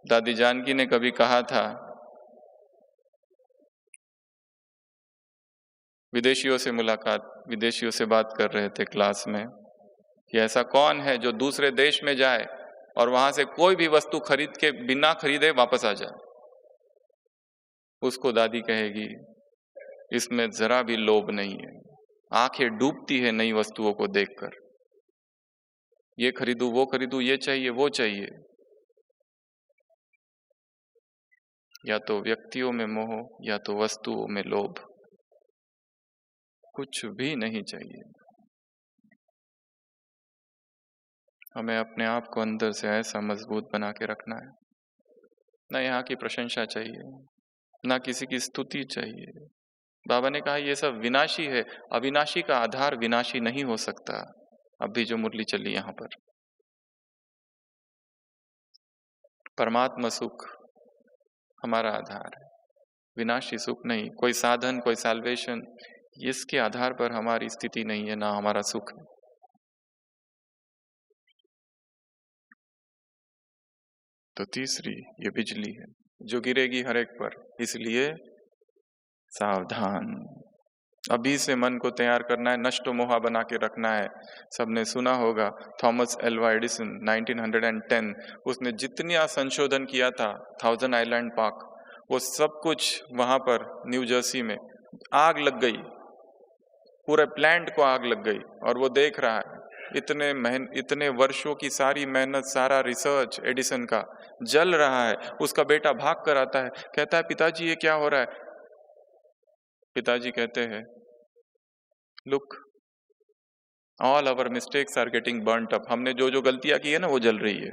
दादी जानकी ने कभी कहा था, विदेशियों से मुलाकात, विदेशियों से बात कर रहे थे क्लास में, कि ऐसा कौन है जो दूसरे देश में जाए और वहां से कोई भी वस्तु खरीद के बिना खरीदे वापस आ जाए? उसको दादी कहेगी, इसमें जरा भी लोभ नहीं है, आंखें डूबती है नई वस्तुओं को देखकर, ये खरीदूं, वो खरीदूं, ये चाहिए, वो चाहिए। या तो व्यक्तियों में मोह, या तो वस्तुओं में लोभ, कुछ भी नहीं चाहिए। हमें अपने आप को अंदर से ऐसा मजबूत बना के रखना है, ना यहाँ की प्रशंसा चाहिए, ना किसी की स्तुति चाहिए। बाबा ने कहा ये सब विनाशी है, अविनाशी का आधार विनाशी नहीं हो सकता। अभी जो मुरली चली यहाँ पर, परमात्मा सुख हमारा आधार है, विनाशी सुख नहीं। कोई साधन, कोई सैल्वेशन, इसके आधार पर हमारी स्थिति नहीं है, ना हमारा सुख है। तो तीसरी ये बिजली है जो गिरेगी हर एक पर, इसलिए सावधान। अभी से मन को तैयार करना है, नष्ट मोहा बना के रखना है। सबने सुना होगा थॉमस एल्वा एडिसन 1910, उसने जितना संशोधन किया था थाउजेंड आइलैंड पार्क, वो सब कुछ वहां पर न्यू जर्सी में आग लग गई, पूरे प्लांट को आग लग गई। और वो देख रहा है इतने वर्षों की सारी मेहनत, सारा रिसर्च एडिसन का जल रहा है। उसका बेटा भाग कर आता है, कहता है पिताजी ये क्या हो रहा है? पिताजी कहते हैं, look, all our mistakes are getting burnt up. हमने जो जो गलतियां की है ना, वो जल रही है।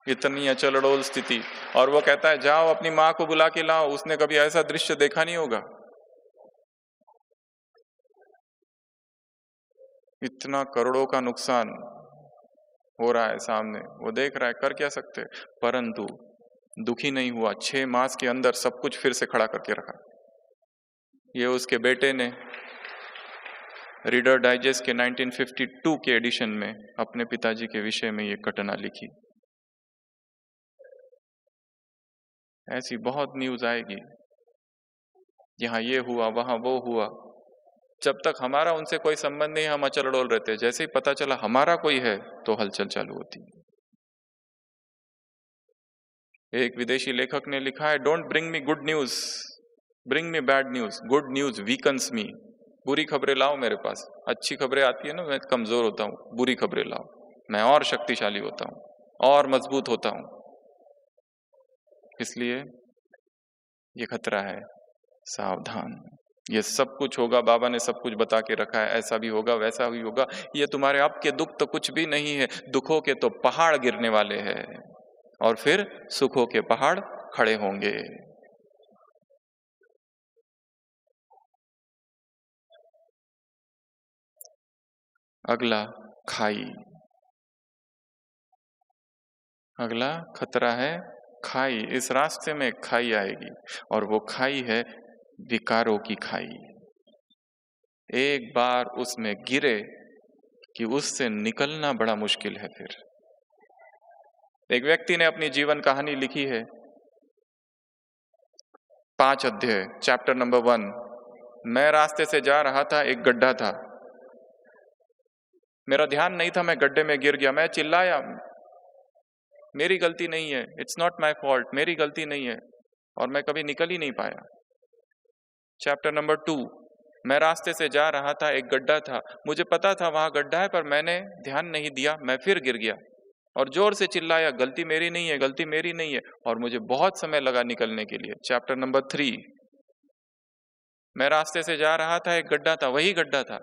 इतनी अचल अडोल स्थिति। और वो कहता है जाओ अपनी माँ को बुला के लाओ, उसने कभी ऐसा दृश्य देखा नहीं होगा। इतना करोड़ों का नुकसान हो रहा है सामने, वो देख रहा है, कर क्या सकते। परंतु दुखी नहीं हुआ, 6 मास के अंदर सब कुछ फिर से खड़ा करके रखा। ये उसके बेटे ने रीडर डाइजेस्ट के 1952 के एडिशन में अपने पिताजी के विषय में ये घटना लिखी। ऐसी बहुत न्यूज आएगी, यहाँ ये हुआ वहां वो हुआ। जब तक हमारा उनसे कोई संबंध नहीं, हम अचल अडोल रहते। जैसे ही पता चला हमारा कोई है तो हलचल चालू होती है। एक विदेशी लेखक ने लिखा है, don't bring me good news, bring me bad news, good news weakens me. बुरी खबरें लाओ मेरे पास, अच्छी खबरें आती है ना, मैं कमजोर होता हूँ, बुरी खबरें लाओ, मैं और शक्तिशाली होता हूँ, और मजबूत होता हूँ। इसलिए ये खतरा है, सावधान। ये सब कुछ होगा, बाबा ने सब कुछ बता के रखा है, ऐसा भी होगा वैसा भी होगा। ये तुम्हारे अब के दुख तो कुछ भी नहीं है, दुखों के तो पहाड़ गिरने वाले हैं और फिर सुखों के पहाड़ खड़े होंगे। अगला खाई, अगला खतरा है खाई। इस रास्ते में खाई आएगी और वो खाई है विकारों की खाई। एक बार उसमें गिरे कि उससे निकलना बड़ा मुश्किल है। फिर एक व्यक्ति ने अपनी जीवन कहानी लिखी है, 5 अध्याय, चैप्टर नंबर 1। मैं रास्ते से जा रहा था, एक गड्ढा था, मेरा ध्यान नहीं था, मैं गड्ढे में गिर गया। मैं चिल्लाया, मेरी गलती नहीं है, इट्स नॉट माई फॉल्ट, मेरी गलती नहीं है, और मैं कभी निकल ही नहीं पाया। चैप्टर नंबर 2, मैं रास्ते से जा रहा था, एक गड्ढा था, मुझे पता था वहां गड्ढा है पर मैंने ध्यान नहीं दिया, मैं फिर गिर गया और जोर से चिल्लाया, गलती मेरी नहीं है, गलती मेरी नहीं है, और मुझे बहुत समय लगा निकलने के लिए। चैप्टर नंबर 3, मैं रास्ते से जा रहा था, एक गड्ढा था, वही गड्ढा था,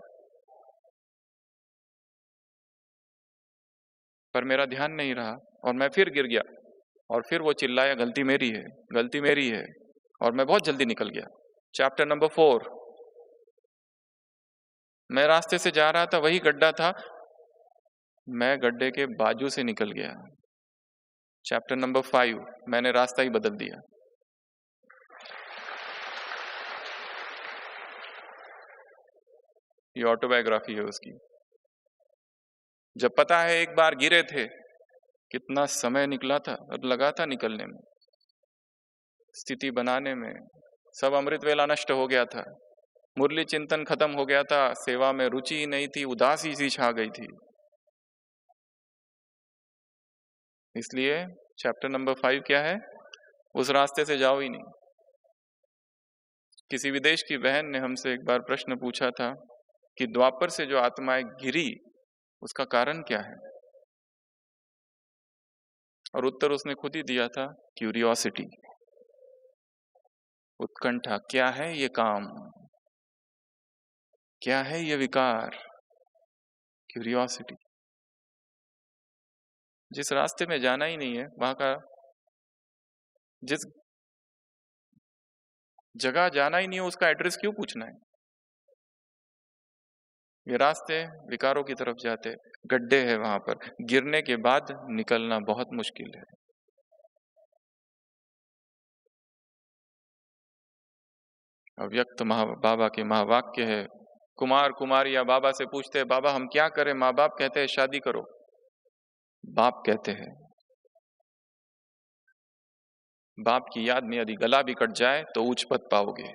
पर मेरा ध्यान नहीं रहा और मैं फिर गिर गया, और फिर वो चिल्लाया, गलती मेरी है, गलती मेरी है, और मैं बहुत जल्दी निकल गया। चैप्टर नंबर 4, मैं रास्ते से जा रहा था, वही गड्ढा था, मैं गड्ढे के बाजू से निकल गया। चैप्टर नंबर 5, मैंने रास्ता ही बदल दिया। ये ऑटोबायोग्राफी है उसकी। जब पता है एक बार गिरे थे, कितना समय निकला था, अब लगा था निकलने में, स्थिति बनाने में, सब अमृत वेला नष्ट हो गया था, मुरली चिंतन खत्म हो गया था, सेवा में रुचि ही नहीं थी, उदासी सी छा गई थी। इसलिए चैप्टर नंबर 5 क्या है, उस रास्ते से जाओ ही नहीं। किसी विदेश की बहन ने हमसे एक बार प्रश्न पूछा था कि द्वापर से जो आत्माएं गिरी उसका कारण क्या है, और उत्तर उसने खुद ही दिया था, क्यूरियोसिटी, उत्कंठा। क्या है ये काम, क्या है ये विकार, क्यूरियोसिटी। जिस रास्ते में जाना ही नहीं है, वहां का, जिस जगह जाना ही नहीं है, उसका एड्रेस क्यों पूछना है। ये रास्ते विकारों की तरफ जाते, गड्ढे हैं वहां पर, गिरने के बाद निकलना बहुत मुश्किल है। अव्यक्त बाबा के महावाक्य है, कुमार कुमारियां बाबा से पूछते हैं, बाबा हम क्या करें। माँ बाप कहते हैं शादी करो। बाप कहते हैं, बाप की याद में यदि गला भी कट जाए तो उच्च पद पाओगे,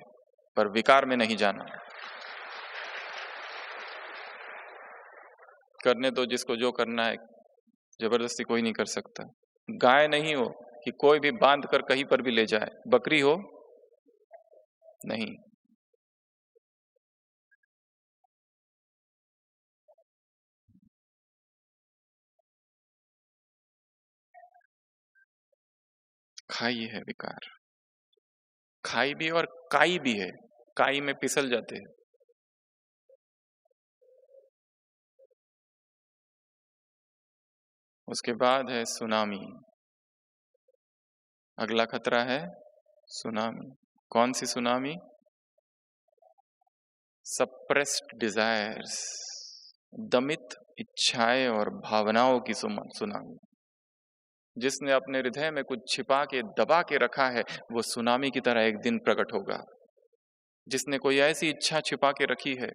पर विकार में नहीं जाना। करने दो जिसको जो करना है, जबरदस्ती कोई नहीं कर सकता। गाय नहीं हो कि कोई भी बांध कर कहीं पर भी ले जाए, बकरी हो नहीं। खाई है विकार, खाई भी और काई भी है, काई में फिसल जाते हैं। उसके बाद है सुनामी, अगला खतरा है सुनामी। कौन सी सुनामी, सप्रेस्ड डिजायर्स, दमित इच्छाएं और भावनाओं की सुनामी। जिसने अपने हृदय में कुछ छिपा के दबा के रखा है, वो सुनामी की तरह एक दिन प्रकट होगा। जिसने कोई ऐसी इच्छा छिपा के रखी है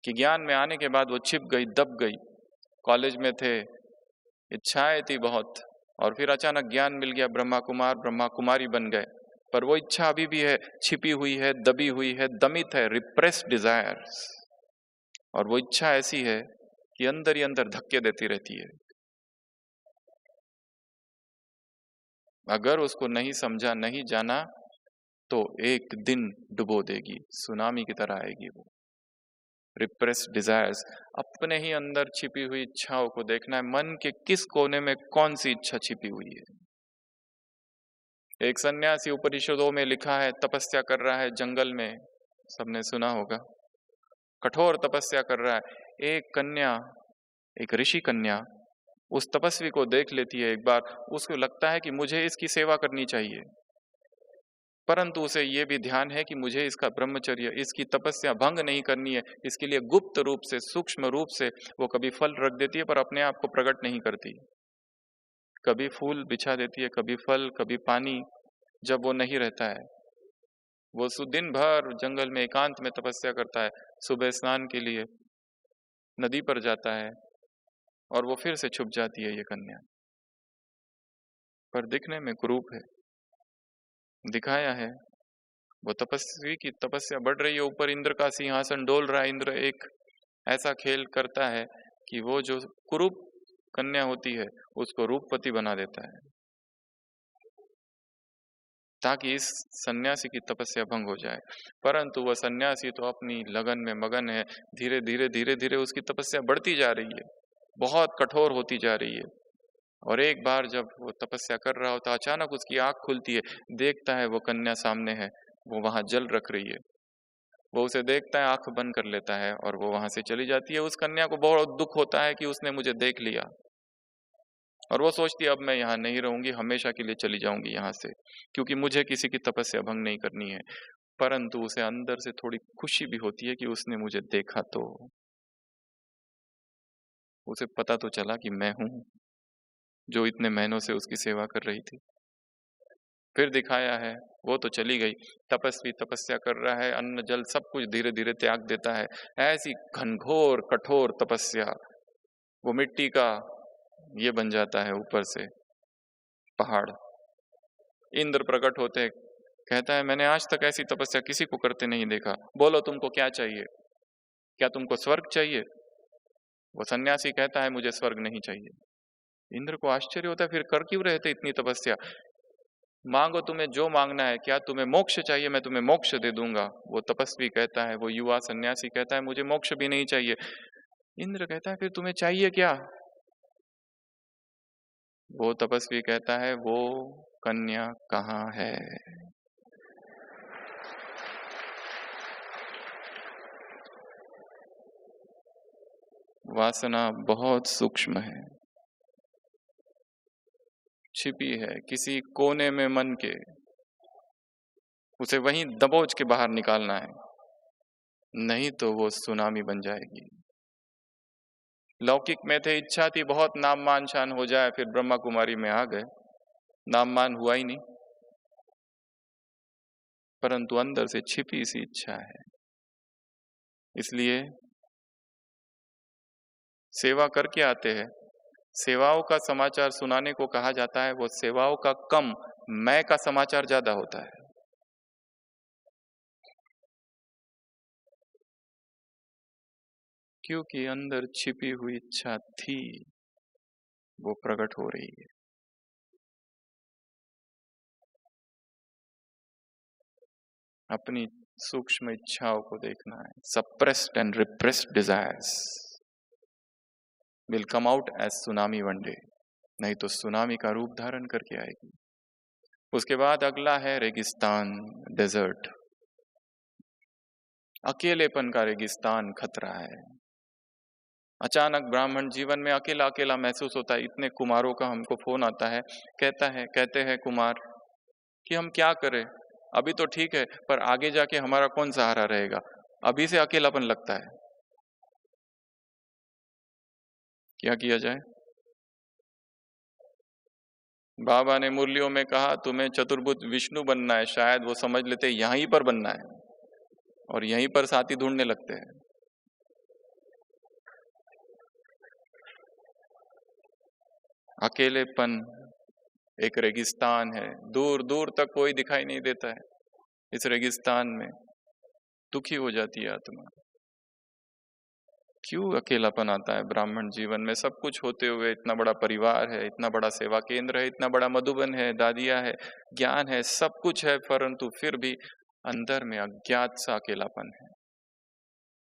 कि ज्ञान में आने के बाद वो छिप गई, दब गई। कॉलेज में थे, इच्छाएं थी बहुत, और फिर अचानक ज्ञान मिल गया, ब्रह्मा कुमार ब्रह्मा कुमारी बन गए, पर वो इच्छा अभी भी है, छिपी हुई है, दबी हुई है, दमित है, रिप्रेस्ड डिजायर्स। और वो इच्छा ऐसी है कि अंदर ही अंदर धक्के देती रहती है। अगर उसको नहीं समझा, नहीं जाना, तो एक दिन डुबो देगी, सुनामी की तरह आएगी वो। रिप्रेस्ड डिजायर्स, अपने ही अंदर छिपी हुई इच्छाओं को देखना है, मन के किस कोने में कौन सी इच्छा छिपी हुई है। एक सन्यासी, उपनिषदों में लिखा है, तपस्या कर रहा है जंगल में, सबने सुना होगा, कठोर तपस्या कर रहा है। एक कन्या, एक ऋषि कन्या उस तपस्वी को देख लेती है एक बार, उसको लगता है कि मुझे इसकी सेवा करनी चाहिए, परंतु उसे ये भी ध्यान है कि मुझे इसका ब्रह्मचर्य, इसकी तपस्या भंग नहीं करनी है। इसके लिए गुप्त रूप से, सूक्ष्म रूप से वो कभी फल रख देती है, पर अपने आप को प्रकट नहीं करती। कभी फूल बिछा देती है, कभी फल, कभी पानी। जब वो नहीं रहता है, वो दिन भर जंगल में एकांत में तपस्या करता है, सुबह स्नान के लिए नदी पर जाता है, और वो फिर से छुप जाती है ये कन्या। पर दिखने में कुरूप है, दिखाया है। वो तपस्वी की तपस्या बढ़ रही है, ऊपर इंद्र का सिंहासन डोल रहा है। इंद्र एक ऐसा खेल करता है कि वो जो कुरूप कन्या होती है उसको रूपवती बना देता है, ताकि इस सन्यासी की तपस्या भंग हो जाए। परंतु वह सन्यासी तो अपनी लगन में मगन है, धीरे धीरे धीरे धीरे उसकी तपस्या बढ़ती जा रही है, बहुत कठोर होती जा रही है। और एक बार जब वो तपस्या कर रहा होता, अचानक उसकी आंख खुलती है, देखता है वो कन्या सामने है, वो वहां जल रख रही है। वो उसे देखता है, आंख बंद कर लेता है, और वो वहां से चली जाती है। उस कन्या को बहुत दुख होता है कि उसने मुझे देख लिया, और वो सोचती है अब मैं यहाँ नहीं रहूंगी, हमेशा के लिए चली जाऊंगी यहाँ से, क्योंकि मुझे किसी की तपस्या भंग नहीं करनी है। परंतु उसे अंदर से थोड़ी खुशी भी होती है कि उसने मुझे देखा, तो उसे पता तो चला कि मैं हूं जो इतने महीनों से उसकी सेवा कर रही थी। फिर दिखाया है, वो तो चली गई, तपस्वी तपस्या कर रहा है, अन्न जल सब कुछ धीरे धीरे त्याग देता है। ऐसी घनघोर कठोर तपस्या, वो मिट्टी का ये बन जाता है ऊपर से पहाड़। इंद्र प्रकट होते, कहता है मैंने आज तक ऐसी तपस्या किसी को करते नहीं देखा, बोलो तुमको क्या चाहिए, क्या तुमको स्वर्ग चाहिए? वो सन्यासी कहता है मुझे स्वर्ग नहीं चाहिए। इंद्र को आश्चर्य होता है, फिर कर क्यों रहे थे इतनी तपस्या? मांगो तुम्हें जो मांगना है, क्या तुम्हें मोक्ष चाहिए? मैं तुम्हें मोक्ष दे दूंगा। वो तपस्वी कहता है, वो युवा सन्यासी कहता है मुझे मोक्ष भी नहीं चाहिए। इंद्र कहता है फिर तुम्हें चाहिए क्या? वो तपस्वी कहता है वो कन्या कहाँ है? वासना बहुत सूक्ष्म है, छिपी है किसी कोने में मन के, उसे वहीं दबोच के बाहर निकालना है, नहीं तो वो सुनामी बन जाएगी। लौकिक में थे, इच्छा थी बहुत नाम मान शान हो जाए, फिर ब्रह्मा कुमारी में आ गए, नाम मान हुआ ही नहीं, परंतु अंदर से छिपी सी इच्छा है। इसलिए सेवा करके आते हैं, सेवाओं का समाचार सुनाने को कहा जाता है, वो सेवाओं का कम, मैं का समाचार ज्यादा होता है। क्योंकि अंदर छिपी हुई इच्छा थी, वो प्रकट हो रही है। अपनी सूक्ष्म इच्छाओं को देखना है। Suppressed and repressed desires will come out as tsunami one day, नहीं तो सुनामी का रूप धारण करके आएगी। उसके बाद अगला है रेगिस्तान, डेजर्ट। अकेलेपन का रेगिस्तान खतरा है। अचानक ब्राह्मण जीवन में अकेला अकेला महसूस होता है। इतने कुमारों का हमको फोन आता है, कहते हैं कुमार कि हम क्या करें, अभी तो ठीक है पर आगे जाके हमारा कौन सहारा रहेगा, अभी से अकेलापन लगता है, क्या किया जाए? बाबा ने मुरलियों में कहा तुम्हें चतुर्भुज विष्णु बनना है, शायद वो समझ लेते यहीं पर बनना है। और यहीं पर साथी ढूंढने लगते हैं। अकेलेपन एक रेगिस्तान है, दूर दूर तक कोई दिखाई नहीं देता है। इस रेगिस्तान में दुखी हो जाती है आत्मा। क्यों अकेलापन आता है ब्राह्मण जीवन में? सब कुछ होते हुए, इतना बड़ा परिवार है, इतना बड़ा सेवा केंद्र है, इतना बड़ा मधुबन है, दादिया है, ज्ञान है, सब कुछ है, परंतु फिर भी अंदर में अज्ञात सा अकेलापन है।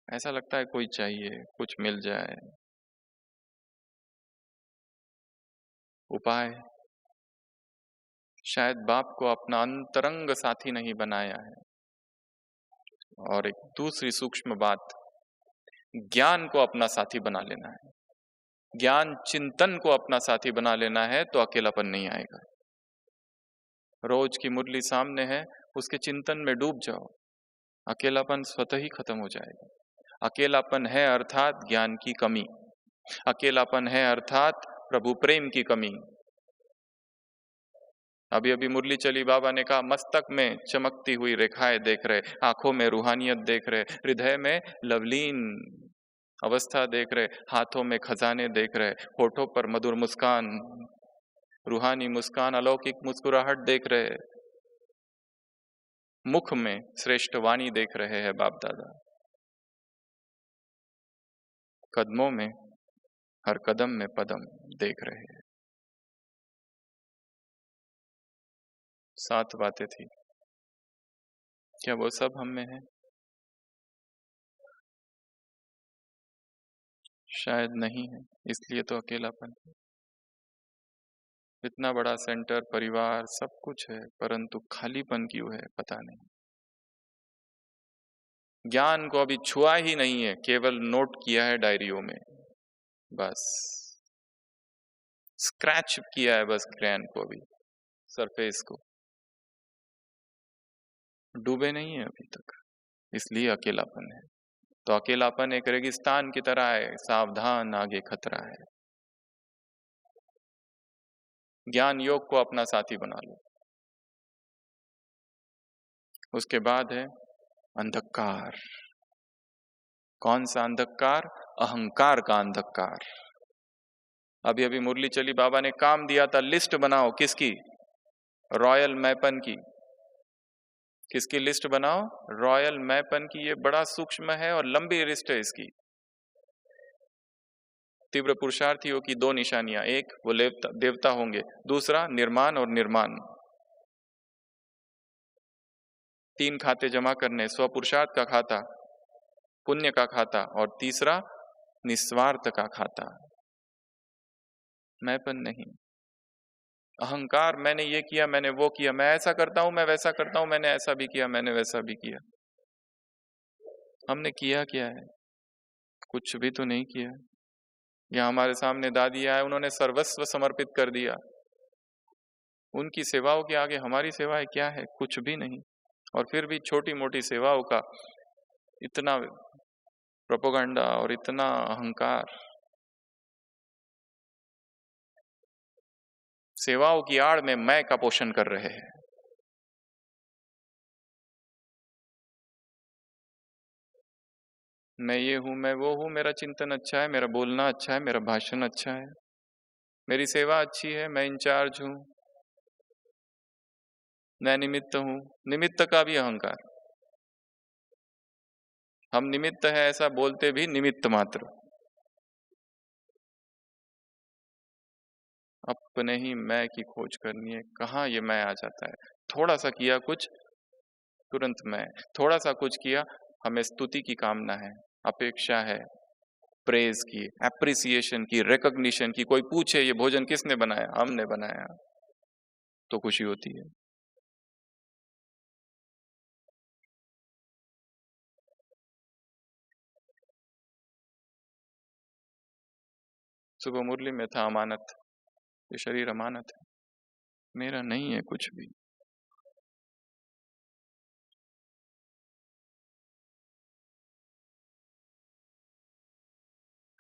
ऐसा लगता है कोई चाहिए, कुछ मिल जाए। उपाय, शायद बाप को अपना अंतरंग साथी नहीं बनाया है। और एक दूसरी सूक्ष्म बात, ज्ञान को अपना साथी बना लेना है। ज्ञान चिंतन को अपना साथी बना लेना है तो अकेलापन नहीं आएगा। रोज की मुरली सामने है, उसके चिंतन में डूब जाओ, अकेलापन स्वतः ही खत्म हो जाएगा। अकेलापन है अर्थात ज्ञान की कमी, अकेलापन है अर्थात प्रभु प्रेम की कमी। अभी अभी मुरली चली, बाबा ने कहा मस्तक में चमकती हुई रेखाएं देख रहे, आंखों में रूहानियत देख रहे, हृदय में लवलीन अवस्था देख रहे, हाथों में खजाने देख रहे, होठों पर मधुर मुस्कान, रूहानी मुस्कान, अलौकिक मुस्कुराहट देख रहे, मुख में श्रेष्ठ वाणी देख रहे हैं बाप दादा, कदमों में, हर कदम में पदम देख रहे हैं। 7 बातें थी, क्या वो सब हम में है? शायद नहीं है, इसलिए तो अकेलापन है। इतना बड़ा सेंटर, परिवार, सब कुछ है, परंतु खालीपन क्यों है पता नहीं। ज्ञान को अभी छुआ ही नहीं है, केवल नोट किया है डायरियों में, बस स्क्रैच किया है बस ज्ञान को, अभी सरफेस को, डूबे नहीं है अभी तक, इसलिए अकेलापन है। तो अकेलापन एक रेगिस्तान की तरह है, सावधान आगे खतरा है। ज्ञान योग को अपना साथी बना लो। उसके बाद है अंधकार। कौन सा अंधकार? अहंकार का अंधकार। अभी अभी मुरली चली, बाबा ने काम दिया था, लिस्ट बनाओ, किसकी? रॉयल मैपन की। किसकी लिस्ट बनाओ? रॉयल मैपन की। ये बड़ा सूक्ष्म है और लंबी लिस्ट है इसकी। तीव्र पुरुषार्थियों की 2 निशानियां, एक वो देवता होंगे, दूसरा निर्माण और निर्माण। 3 खाते जमा करने, स्वपुरुषार्थ का खाता, पुण्य का खाता, और तीसरा निस्वार्थ का खाता। मैंपन नहीं, अहंकार, मैंने ये किया, मैंने वो किया, मैं ऐसा करता हूं, मैं वैसा करता हूं, मैंने ऐसा भी किया, मैंने वैसा भी किया। हमने किया क्या है? कुछ भी तो नहीं किया। या हमारे सामने दादी आए, उन्होंने सर्वस्व समर्पित कर दिया, उनकी सेवाओं के आगे हमारी सेवाएं क्या है? कुछ भी नहीं। और फिर भी छोटी मोटी सेवाओं का इतना प्रोपोगंडा और इतना अहंकार। सेवाओं की आड़ में मैं का पोषण कर रहे हैं। मैं ये हूं, मैं वो हूं, मेरा चिंतन अच्छा है, मेरा बोलना अच्छा है, मेरा भाषण अच्छा है, मेरी सेवा अच्छी है, मैं इंचार्ज हूं, मैं निमित्त हूं। निमित्त का भी अहंकार। हम निमित्त है ऐसा बोलते भी निमित्त मात्र। अपने ही मैं की खोज करनी है। कहाँ ये मैं आ जाता है? थोड़ा सा किया कुछ, तुरंत मैं। थोड़ा सा कुछ किया, हमें स्तुति की कामना है, अपेक्षा है, प्रेज की, एप्रिसिएशन की, रिकॉग्निशन की। कोई पूछे ये भोजन किसने बनाया? हमने बनाया, तो खुशी होती है। सुबह मुरली में था अमानत, ये शरीर अमानत है, मेरा नहीं है कुछ भी।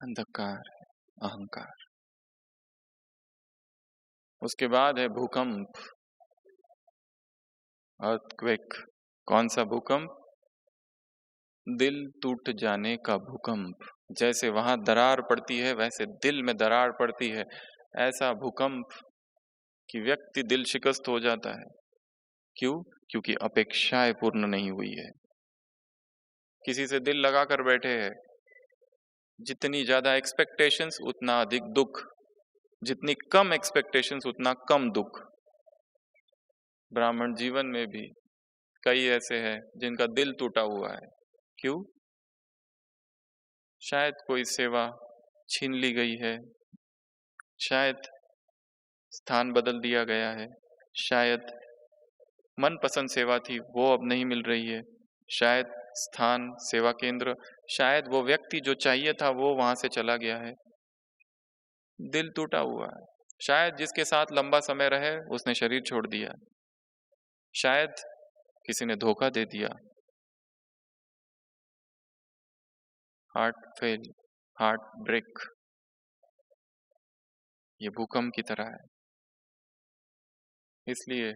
अंधकार है, अहंकार। उसके बाद है भूकंप, अर्थक्वेक। कौन सा भूकंप? दिल टूट जाने का भूकंप, जैसे वहां दरार पड़ती है वैसे दिल में दरार पड़ती है, ऐसा भूकंप कि व्यक्ति दिल शिकस्त हो जाता है। क्यों? क्योंकि अपेक्षाएं पूर्ण नहीं हुई है। किसी से दिल लगा कर बैठे हैं, जितनी ज्यादा एक्सपेक्टेशंस उतना अधिक दुख, जितनी कम एक्सपेक्टेशंस उतना कम दुख। ब्राह्मण जीवन में भी कई ऐसे हैं जिनका दिल टूटा हुआ है। क्यों? शायद कोई सेवा छीन ली गई है, शायद स्थान बदल दिया गया है, शायद मनपसंद सेवा थी वो अब नहीं मिल रही है, शायद स्थान, सेवा केंद्र, शायद वो व्यक्ति जो चाहिए था वो वहां से चला गया है। दिल टूटा हुआ है। शायद जिसके साथ लंबा समय रहे उसने शरीर छोड़ दिया, शायद किसी ने धोखा दे दिया। हार्ट फेल, हार्ट ब्रेक, ये भूकंप की तरह है। इसलिए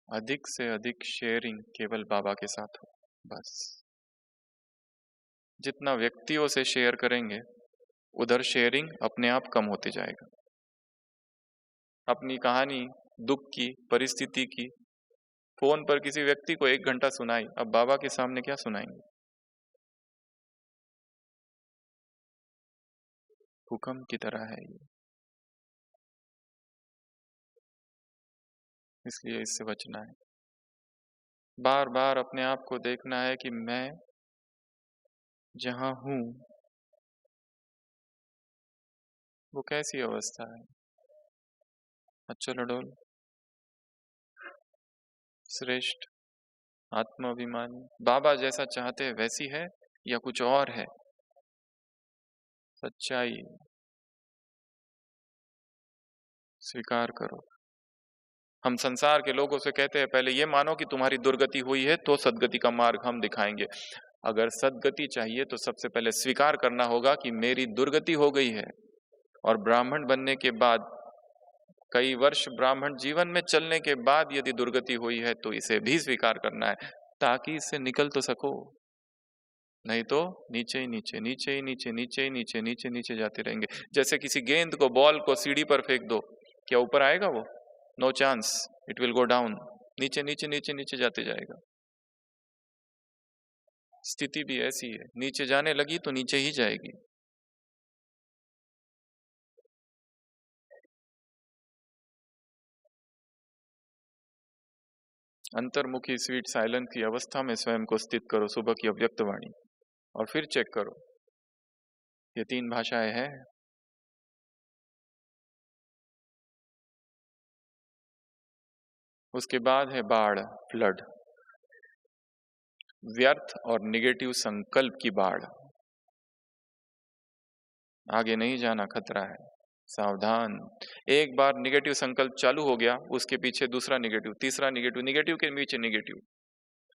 अधिक से अधिक शेयरिंग केवल बाबा के साथ हो, बस। जितना व्यक्तियों से शेयर करेंगे उधर शेयरिंग अपने आप कम होते जाएगा। अपनी कहानी, दुख की, परिस्थिति की फोन पर किसी व्यक्ति को 1 घंटा सुनाई, अब बाबा के सामने क्या सुनाएंगे? भूकंप की तरह है ये। इसलिए इससे बचना है। बार बार अपने आप को देखना है कि मैं जहां हूं वो कैसी अवस्था है। अच्युत अडोल, श्रेष्ठ, आत्माभिमानी, बाबा जैसा चाहते हैं वैसी है या कुछ और है? सच्चाई स्वीकार करो। हम संसार के लोगों से कहते हैं पहले ये मानो कि तुम्हारी दुर्गति हुई है तो सद्गति का मार्ग हम दिखाएंगे। अगर सद्गति चाहिए तो सबसे पहले स्वीकार करना होगा कि मेरी दुर्गति हो गई है। और ब्राह्मण बनने के बाद, कई वर्ष ब्राह्मण जीवन में चलने के बाद यदि दुर्गति हुई है तो इसे भी स्वीकार करना है, ताकि इससे निकल तो सको। नहीं तो नीचे ही नीचे, नीचे ही नीचे, नीचे ही नीचे, नीचे नीचे जाते रहेंगे। जैसे किसी गेंद को, बॉल को सीढ़ी पर फेंक दो, क्या ऊपर आएगा वो? No chance, it will go down. नीचे नीचे नीचे नीचे जाते जाएगा। स्थिति भी ऐसी है, नीचे जाने लगी तो नीचे ही जाएगी। अंतर्मुखी स्वीट साइलेंस की अवस्था में स्वयं को स्थित करो, सुबह की अव्यक्त वाणी, और फिर चेक करो। ये 3 भाषाएं हैं। उसके बाद है बाढ़, फ्लड, व्यर्थ और निगेटिव संकल्प की बाढ़। आगे नहीं जाना, खतरा है, सावधान। एक बार निगेटिव संकल्प चालू हो गया, उसके पीछे दूसरा निगेटिव, तीसरा निगेटिव, निगेटिव के पीछे निगेटिव।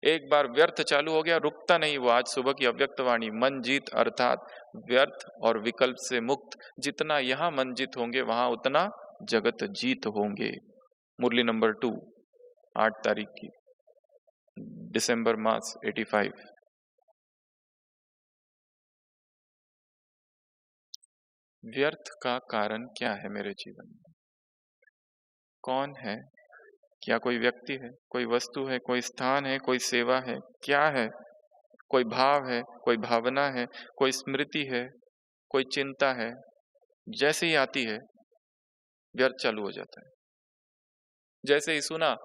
एक बार व्यर्थ चालू हो गया, रुकता नहीं वो। आज सुबह की अव्यक्त वाणी, मन जीत अर्थात व्यर्थ और विकल्प से मुक्त। जितना यहां मन जीत होंगे वहां उतना जगत जीत होंगे। मुरली नंबर 2, 8 तारीख की, दिसंबर मास 85। व्यर्थ का कारण क्या है मेरे जीवन में? कौन है? क्या कोई व्यक्ति है, कोई वस्तु है, कोई स्थान है, कोई सेवा है? क्या है? कोई भाव है, कोई भावना है, कोई स्मृति है, कोई चिंता है? जैसे ही आती है व्यर्थ चालू हो जाता है। जैसे ही सुना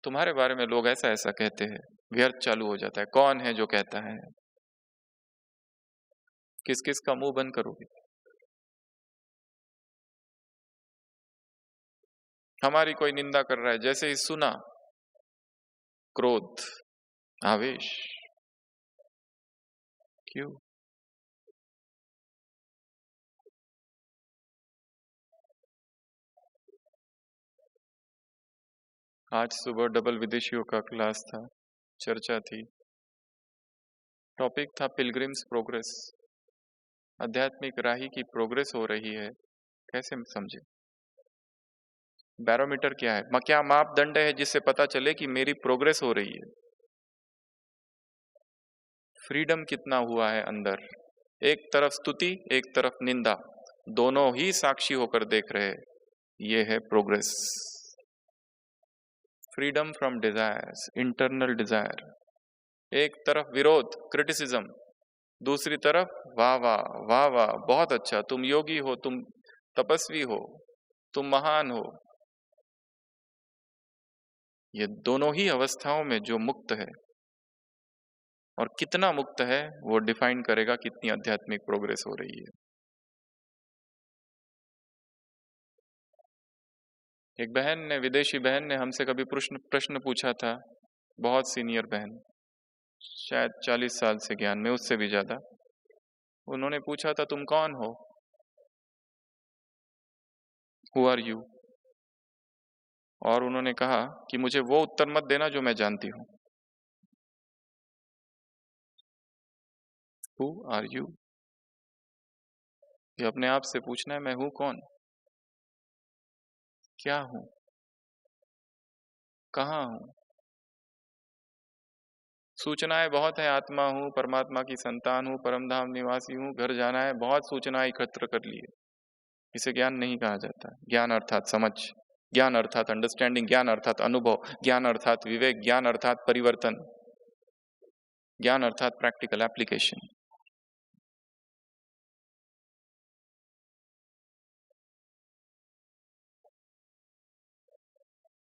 तुम्हारे बारे में लोग ऐसा ऐसा कहते हैं, व्यर्थ चालू हो जाता है। कौन है जो कहता है? किस किस का मुंह बंद करोगे? हमारी कोई निंदा कर रहा है, जैसे ही सुना क्रोध, आवेश। क्यों? आज सुबह डबल विदेशियों का क्लास था, चर्चा थी, टॉपिक था पिलग्रिम्स प्रोग्रेस। आध्यात्मिक राही की प्रोग्रेस हो रही है, कैसे समझे? बैरोमीटर क्या है? क्या मापदंड है जिससे पता चले कि मेरी प्रोग्रेस हो रही है? फ्रीडम कितना हुआ है अंदर? एक तरफ स्तुति, एक तरफ निंदा, दोनों ही साक्षी होकर देख रहे, ये है progress. Freedom from desires, internal desire. एक तरफ विरोध, क्रिटिसिज्म, दूसरी तरफ वाह वाह वाह वाह, बहुत अच्छा, तुम योगी हो, तुम तपस्वी हो, तुम महान हो। ये दोनों ही अवस्थाओं में जो मुक्त है, और कितना मुक्त है वो डिफाइन करेगा कितनी आध्यात्मिक प्रोग्रेस हो रही है। एक बहन ने, विदेशी बहन ने हमसे कभी प्रश्न पूछा था, बहुत सीनियर बहन, शायद 40 साल से ज्ञान में, उससे भी ज्यादा। उन्होंने पूछा था, तुम कौन हो? Who are you? और उन्होंने कहा कि मुझे वो उत्तर मत देना जो मैं जानती हूं। Who are you? ये अपने आप से पूछना है, मैं हूं कौन, क्या हूं, कहाँ हूं। सूचनाएं बहुत है, आत्मा हूं, परमात्मा की संतान हूं, परमधाम निवासी हूं, घर जाना है, बहुत सूचनाएं एकत्र कर लिए। इसे ज्ञान नहीं कहा जाता। ज्ञान अर्थात समझ, ज्ञान अर्थात अंडरस्टैंडिंग, ज्ञान अर्थात अनुभव, ज्ञान अर्थात विवेक, ज्ञान अर्थात परिवर्तन, ज्ञान अर्थात प्रैक्टिकल एप्लीकेशन।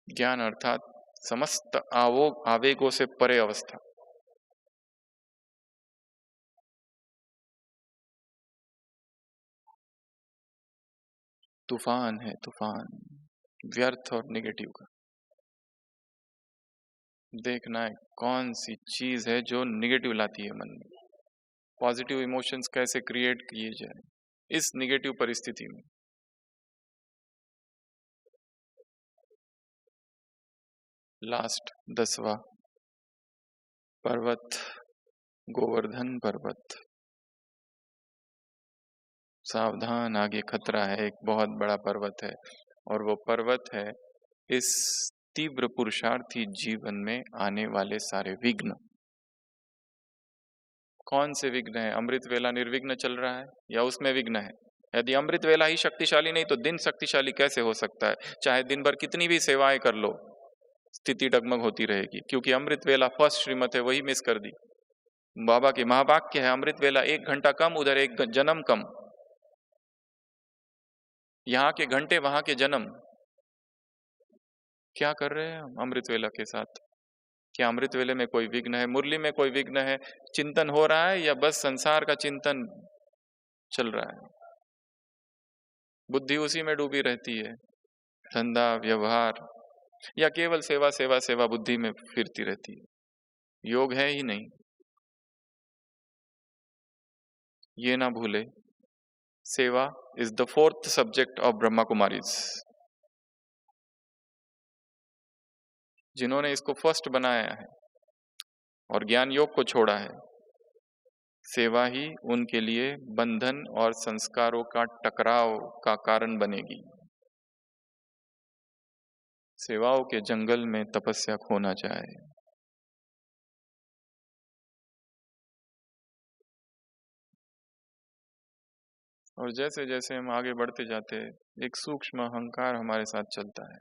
ज्ञान अर्थात समस्त आवेगों से परे अवस्था। तूफान है तूफान, व्यर्थ और निगेटिव का। देखना है कौन सी चीज है जो निगेटिव लाती है मन में, पॉजिटिव इमोशंस कैसे क्रिएट किए जाए इस निगेटिव परिस्थिति में। लास्ट 10वां पर्वत, गोवर्धन पर्वत। सावधान, आगे खतरा है, एक बहुत बड़ा पर्वत है, और वो पर्वत है इस तीव्र पुरुषार्थी जीवन में आने वाले सारे विघ्न। कौन से विघ्न है? अमृत वेला निर्विघ्न चल रहा है या उसमें विघ्न है? यदि अमृत वेला ही शक्तिशाली नहीं तो दिन शक्तिशाली कैसे हो सकता है? चाहे दिन भर कितनी भी सेवाएं कर लो, स्थिति डगमग होती रहेगी, क्योंकि अमृत वेला फर्स्ट श्रीमत है, वही मिस कर दी। बाबा के महावाक्य है, अमृत वेला 1 घंटा कम, उधर 1 जन्म कम। यहाँ के घंटे, वहां के जन्म। क्या कर रहे हैं हम अमृत वेला के साथ? क्या अमृत वेले में कोई विघ्न है? मुरली में कोई विघ्न है? चिंतन हो रहा है या बस संसार का चिंतन चल रहा है? बुद्धि उसी में डूबी रहती है, धंधा व्यवहार, या केवल सेवा सेवा सेवा बुद्धि में फिरती रहती है, योग है ही नहीं। ये ना भूले, सेवा is the 4th subject of Brahma Kumaris. जिन्होंने इसको फर्स्ट बनाया है और ज्ञान योग को छोड़ा है, सेवा ही उनके लिए बंधन और संस्कारों का टकराव का कारण बनेगी। सेवाओं के जंगल में तपस्या खोना चाहे। और जैसे जैसे हम आगे बढ़ते जाते, एक सूक्ष्म अहंकार हमारे साथ चलता है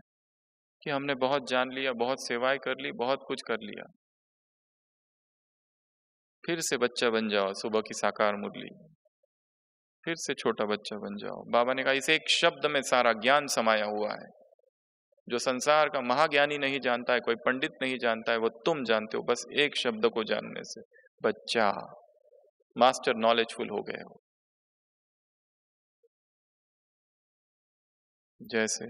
कि हमने बहुत जान लिया, बहुत सेवाएं कर ली, बहुत कुछ कर लिया। फिर से बच्चा बन जाओ, सुबह की साकार मुरली, फिर से छोटा बच्चा बन जाओ। बाबा ने कहा इस एक शब्द में सारा ज्ञान समाया हुआ है। जो संसार का महाज्ञानी नहीं जानता है, कोई पंडित नहीं जानता है, वो तुम जानते हो, बस एक शब्द को जानने से। बच्चा, मास्टर नॉलेजफुल हो गए हो। जैसे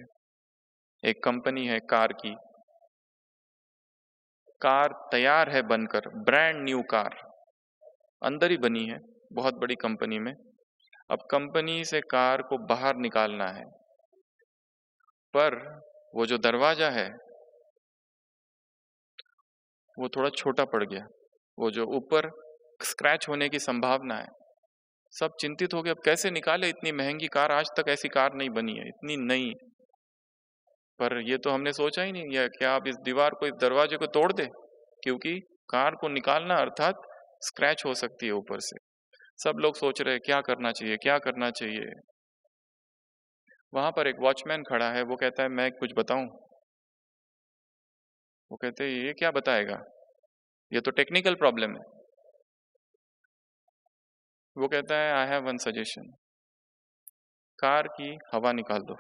एक कंपनी है कार की, कार तैयार है बनकर, ब्रांड न्यू कार अंदर ही बनी है बहुत बड़ी कंपनी में। अब कंपनी से कार को बाहर निकालना है, पर वो जो दरवाजा है वो थोड़ा छोटा पड़ गया, वो जो ऊपर स्क्रैच होने की संभावना है। सब चिंतित हो गए, अब कैसे निकाले, इतनी महंगी कार, आज तक ऐसी कार नहीं बनी है, इतनी नई। पर ये तो हमने सोचा ही नहीं है कि आप इस दीवार को, इस दरवाजे को तोड़ दे, क्योंकि कार को निकालना अर्थात स्क्रैच हो सकती है ऊपर से। सब लोग सोच रहे हैं क्या करना चाहिए, क्या करना चाहिए। वहां पर एक वॉचमैन खड़ा है, वो कहता है मैं कुछ बताऊं? वो कहते हैं ये क्या बताएगा, ये तो टेक्निकल प्रॉब्लम है। वो कहता है I have one suggestion, car की हवा निकाल दो।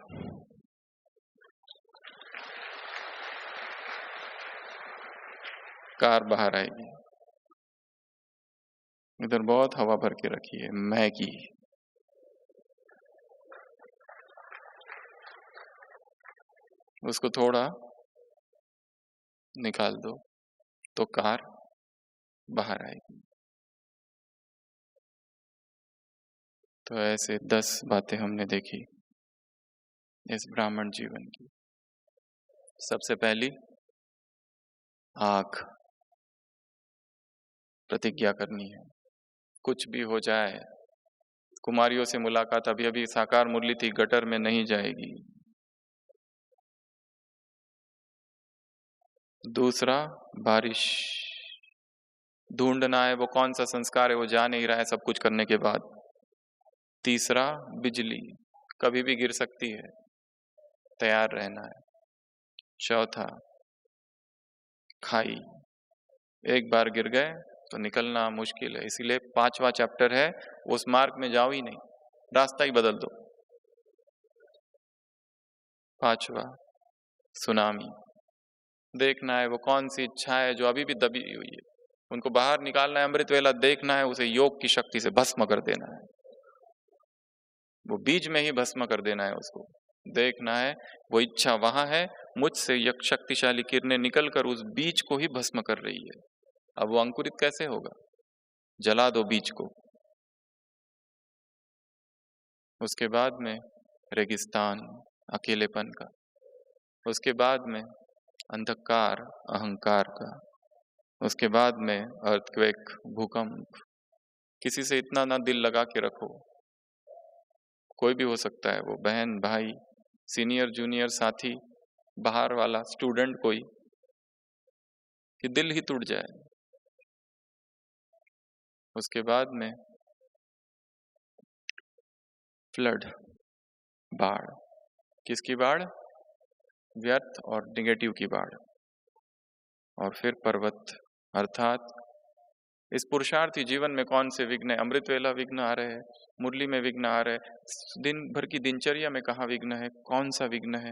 कार बाहर आएगी। इधर बहुत हवा भर के रखी है मैगी। उसको थोड़ा निकाल दो तो कार बाहर आएगी। तो ऐसे 10 बातें हमने देखी इस ब्राह्मण जीवन की। सबसे पहली, आग, प्रतिज्ञा करनी है, कुछ भी हो जाए। कुमारियों से मुलाकात अभी अभी साकार मुरली थी, गटर में नहीं जाएगी। दूसरा, बारिश, ढूंढना है वो कौन सा संस्कार है, वो जा नहीं रहा है सब कुछ करने के बाद। तीसरा, बिजली, कभी भी गिर सकती है, तैयार रहना है। चौथा, खाई, एक बार गिर गए तो निकलना मुश्किल है, इसीलिए 5वां चैप्टर है, उस मार्ग में जाओ ही नहीं, रास्ता ही बदल दो। 5वां, सुनामी, देखना है वो कौन सी इच्छा है जो अभी भी दबी हुई है, उनको बाहर निकालना है। अमृत वेला देखना है, उसे योग की शक्ति से भस्म कर देना है, वो बीज में ही भस्म कर देना है उसको। देखना है वो इच्छा वहां है, मुझसे यक शक्तिशाली किरणें निकलकर उस बीज को ही भस्म कर रही है। अब वो अंकुरित कैसे होगा? जला दो बीज को। उसके बाद में रेगिस्तान, अकेलेपन का। उसके बाद में अंधकार, अहंकार का। उसके बाद में अर्थक्वेक, भूकंप। किसी से इतना ना दिल लगा के रखो, कोई भी हो सकता है वो, बहन, भाई, सीनियर, जूनियर, साथी, बाहर वाला, स्टूडेंट, कोई, कि दिल ही टूट जाए। उसके बाद में फ्लड, बाढ़। किसकी बाढ़? व्यर्थ और निगेटिव की बाढ़। और फिर पर्वत, अर्थात इस पुरुषार्थी जीवन में कौन से विघ्न है। अमृत वेला विघ्न आ रहे हैं, मुरली में विघ्न आ रहे हैं, दिन भर की दिनचर्या में कहाँ विघ्न है, कौन सा विघ्न है,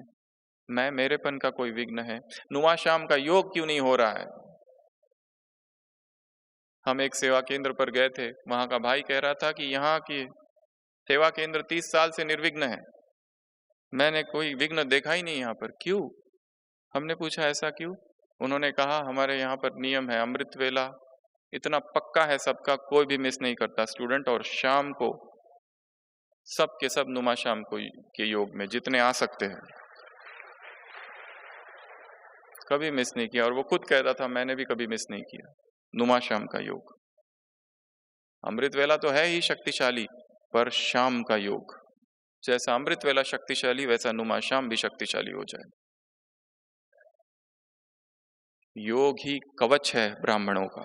मैं मेरेपन का कोई विघ्न है, नुमा शाम का योग क्यों नहीं हो रहा है। हम एक सेवा केंद्र पर गए थे, वहां का भाई कह रहा था कि यहाँ की सेवा केंद्र 30 साल से निर्विघ्न है, मैंने कोई विघ्न देखा ही नहीं यहाँ पर, क्यों? हमने पूछा ऐसा क्यों? उन्होंने कहा हमारे यहाँ पर नियम है, अमृत वेला इतना पक्का है सबका, कोई भी मिस नहीं करता स्टूडेंट, और शाम को सब के सब नुमा शाम को के योग में जितने आ सकते हैं, कभी मिस नहीं किया। और वो खुद कहता था मैंने भी कभी मिस नहीं किया नुमा शाम का योग। अमृत वेला तो है ही शक्तिशाली, पर शाम का योग, जैसा अमृत वेला शक्तिशाली वैसा नुमा शाम भी शक्तिशाली हो जाए। योग ही कवच है ब्राह्मणों का,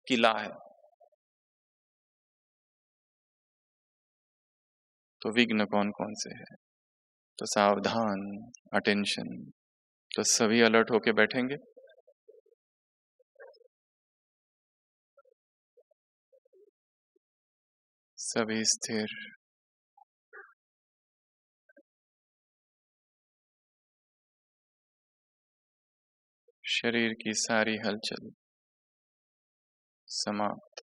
किला है। तो विघ्न कौन कौन से है? तो सावधान, अटेंशन। तो सभी अलर्ट होके बैठेंगे। सभी स्थिर। शरीर की सारी हलचल समाप्त।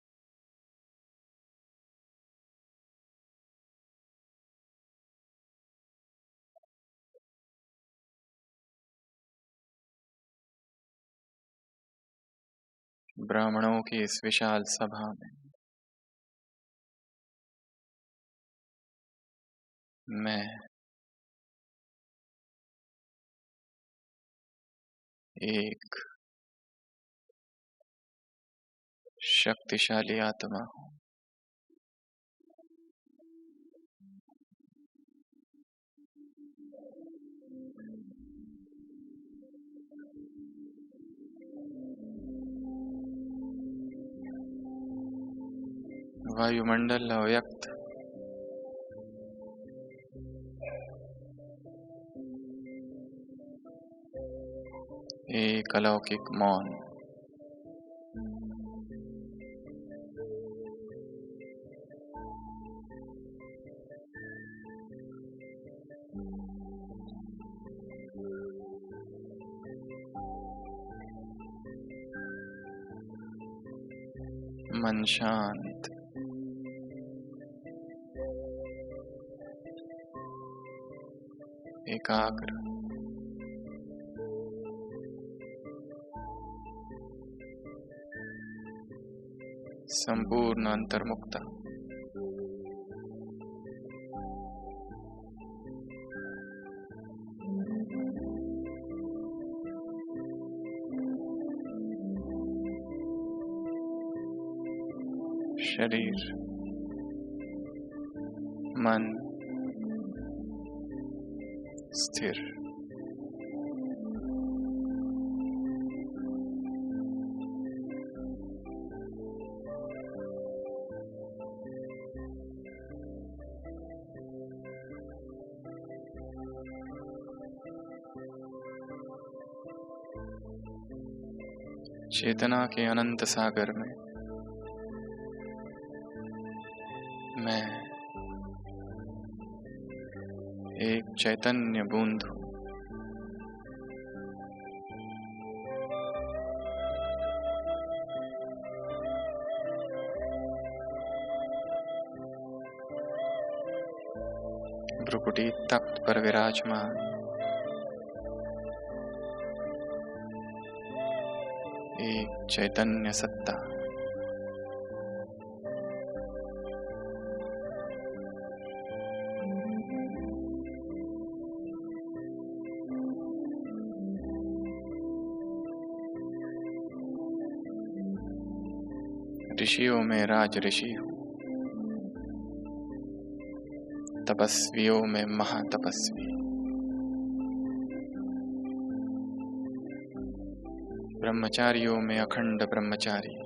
ब्राह्मणों की इस विशाल सभा में मैं एक शक्तिशाली आत्मा हूं। वायुमंडल अव्यक्त, एक अलौकिक मौन, मन शांत, एकाग्र, संपूर्ण अंतर्मुक्ता। शरीर, मन स्थिर, चेतना के अनंत सागर में मैं एक चैतन्य बूंद हूँ। भ्रुकुटी तख्त पर विराजमान एक चैतन्य सत्ता, ऋषियों में राज ऋषि हूँ, तपस्वियों में महातपस्वी, ब्रह्मचारियों में अखंड ब्रह्मचारी,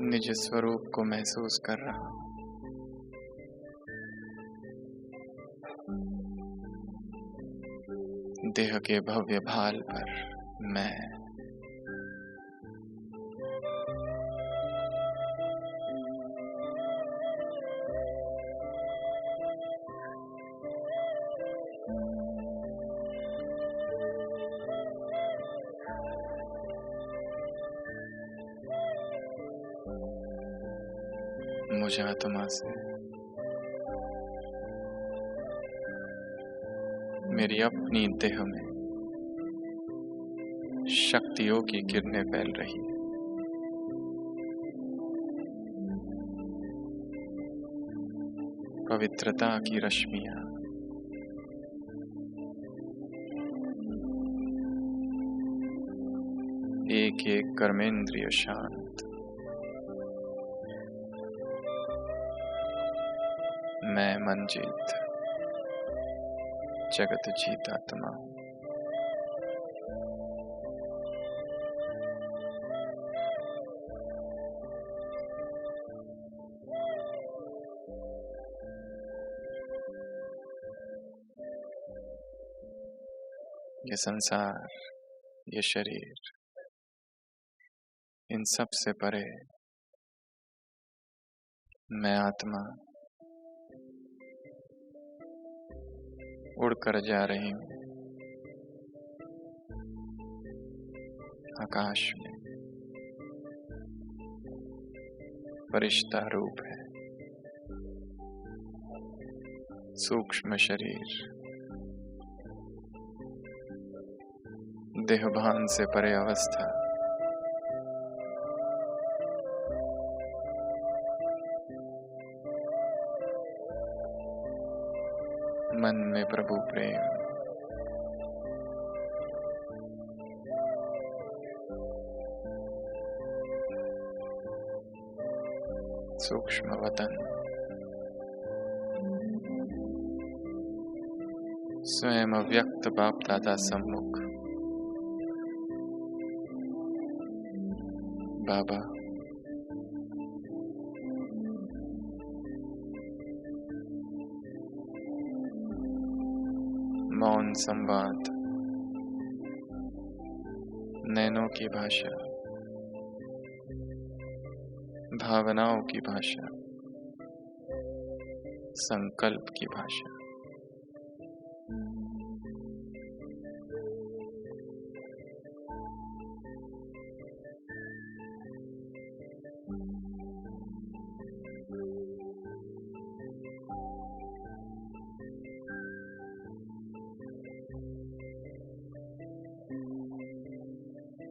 निज स्वरूप को महसूस कर रहा हूं। देह के भव्य भाल पर मैं मुझ आत्मा से मेरी अपनी देह में शक्तियों की किरणें फैल रही है। पवित्रता की रश्मियां एक एक कर्मेंद्रिय शांत, मैं मन जीत जगत जीत आत्मा हूं। ये संसार, ये शरीर, इन सब से परे मैं आत्मा उड़कर जा रही हूँ आकाश में। फरिश्ता रूप है, सूक्ष्म शरीर, देहभान से परे अवस्था, मन में प्रभु प्रेम, सूक्ष्म वतन, स्वयं अव्यक्त बाप दादा सम्मुख बाबा मौन संवाद, नैनों की भाषा, भावनाओं की भाषा, संकल्प की भाषा।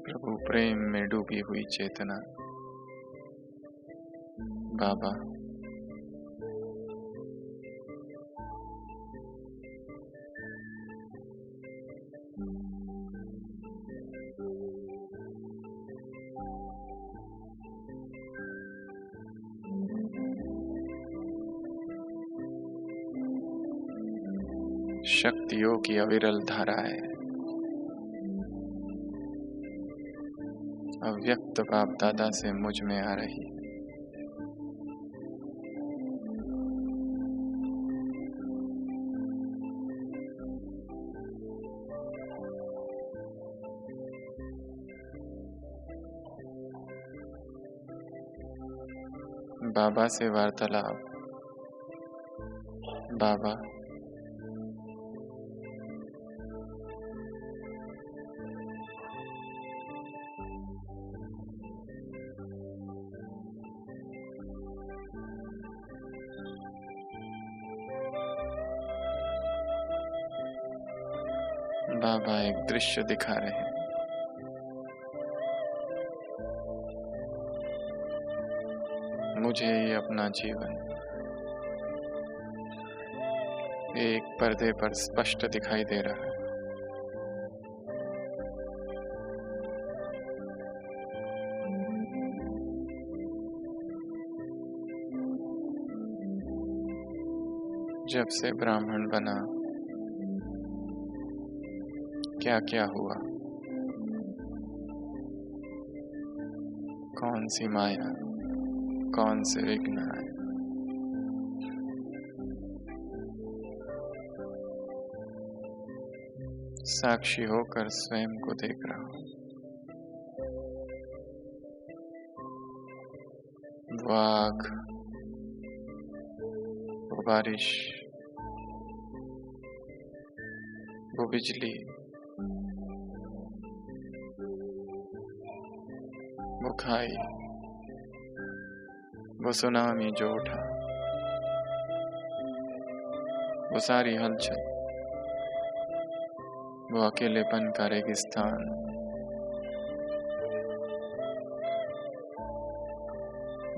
प्रभु प्रेम में डूबी हुई चेतना बाबा शक्तियों की अविरल धाराएं अव्यक्त बाप दादा से मुझ में आ रही। बाबा से वार्तालाप, बाबा बाबा एक दृश्य दिखा रहे हैं। मुझे ये अपना जीवन एक पर्दे पर स्पष्ट दिखाई दे रहा है। जब से ब्राह्मण बना क्या क्या हुआ, कौन सी माया, कौन से विघ्न आए। साक्षी होकर स्वयं को देख रहा हूं। वो आग, वो बारिश, वो बिजली, वो खाई, वो सुनामी जो उठा, वो सारी हलचल, वो अकेलेपन का रेगिस्तान,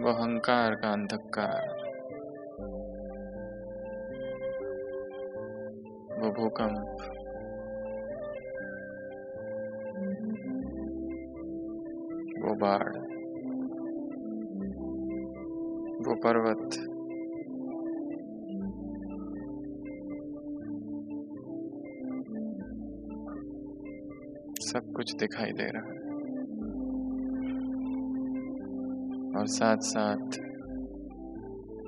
वो अहंकार का अंधकार, वो भूकंप, वो बाढ़, वो पर्वत, सब कुछ दिखाई दे रहा है। और साथ साथ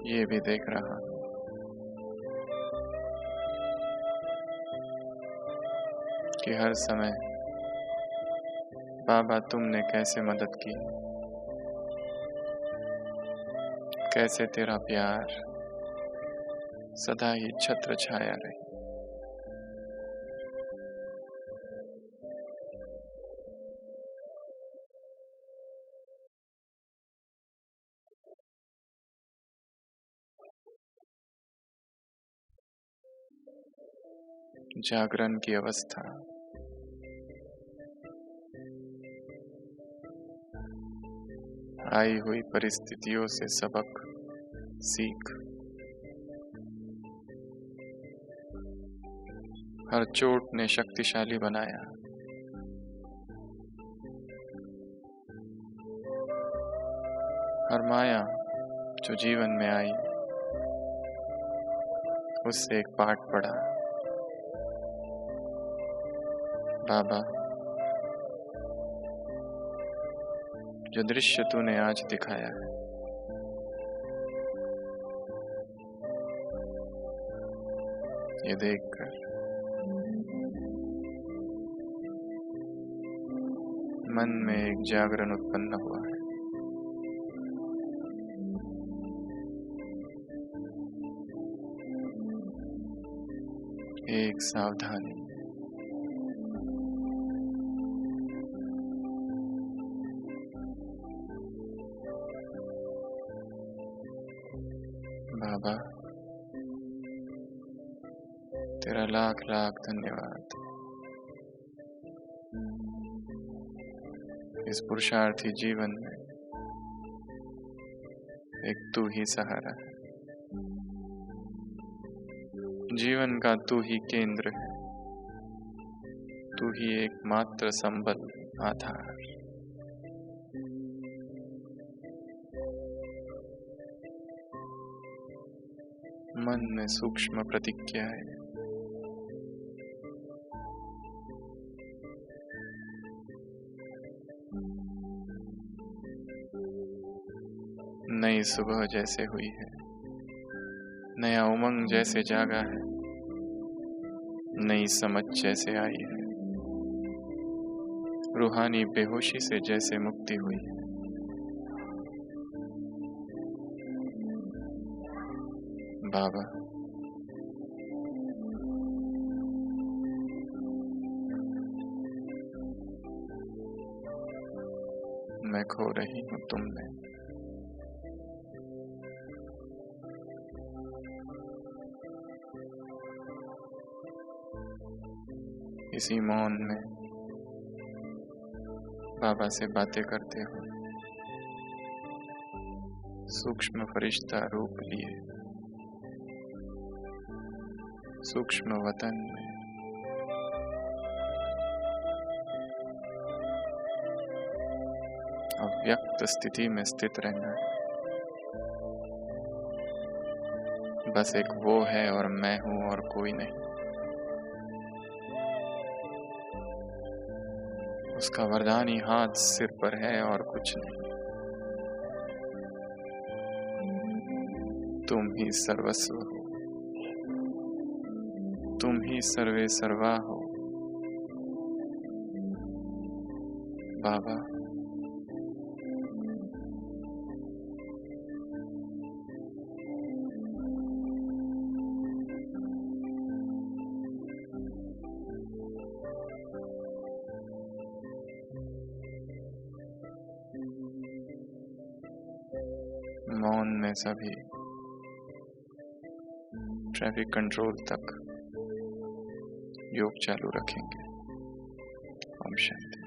ये भी देख रहा हूं कि हर समय बाबा तुमने कैसे मदद की, कैसे तेरा प्यार सदा ही छत्र छाया रही। जागरण की अवस्था, आई हुई परिस्थितियों से सबक सीख, हर चोट ने शक्तिशाली बनाया। हर माया जो जीवन में आई उससे एक पाठ पढ़ा। बाबा, जो दृश्य तूने आज दिखाया है, ये देखकर मन में एक जागरण उत्पन्न हुआ है। एक सावधानी, बाबा तेरा लाख लाख धन्यवाद। इस पुरुषार्थी जीवन में एक तू ही सहारा है, जीवन का तू ही केंद्र है, तू ही एकमात्र संबल आधार। मन में सूक्ष्म प्रतिज्ञाएं, नई सुबह जैसे हुई है, नया उमंग जैसे जागा है, नई समझ जैसे आई है, रूहानी बेहोशी से जैसे मुक्ति हुई है। बाबा, मैं खो रही हूं तुम में। इसी मौन में बाबा से बातें करते हो, सूक्ष्म फरिश्ता रूप लिए सूक्ष्म वतन में अव्यक्त स्थिति में स्थित रहना है। बस एक वो है और मैं हूं और कोई नहीं। उसका वरदानी हाथ सिर पर है और कुछ नहीं। तुम ही सर्वस्व हो, तुम ही सर्वे सर्वा हो। बाबा, मौन में सभी ट्रैफिक कंट्रोल तक योग चालू रखेंगे। ओम शांति।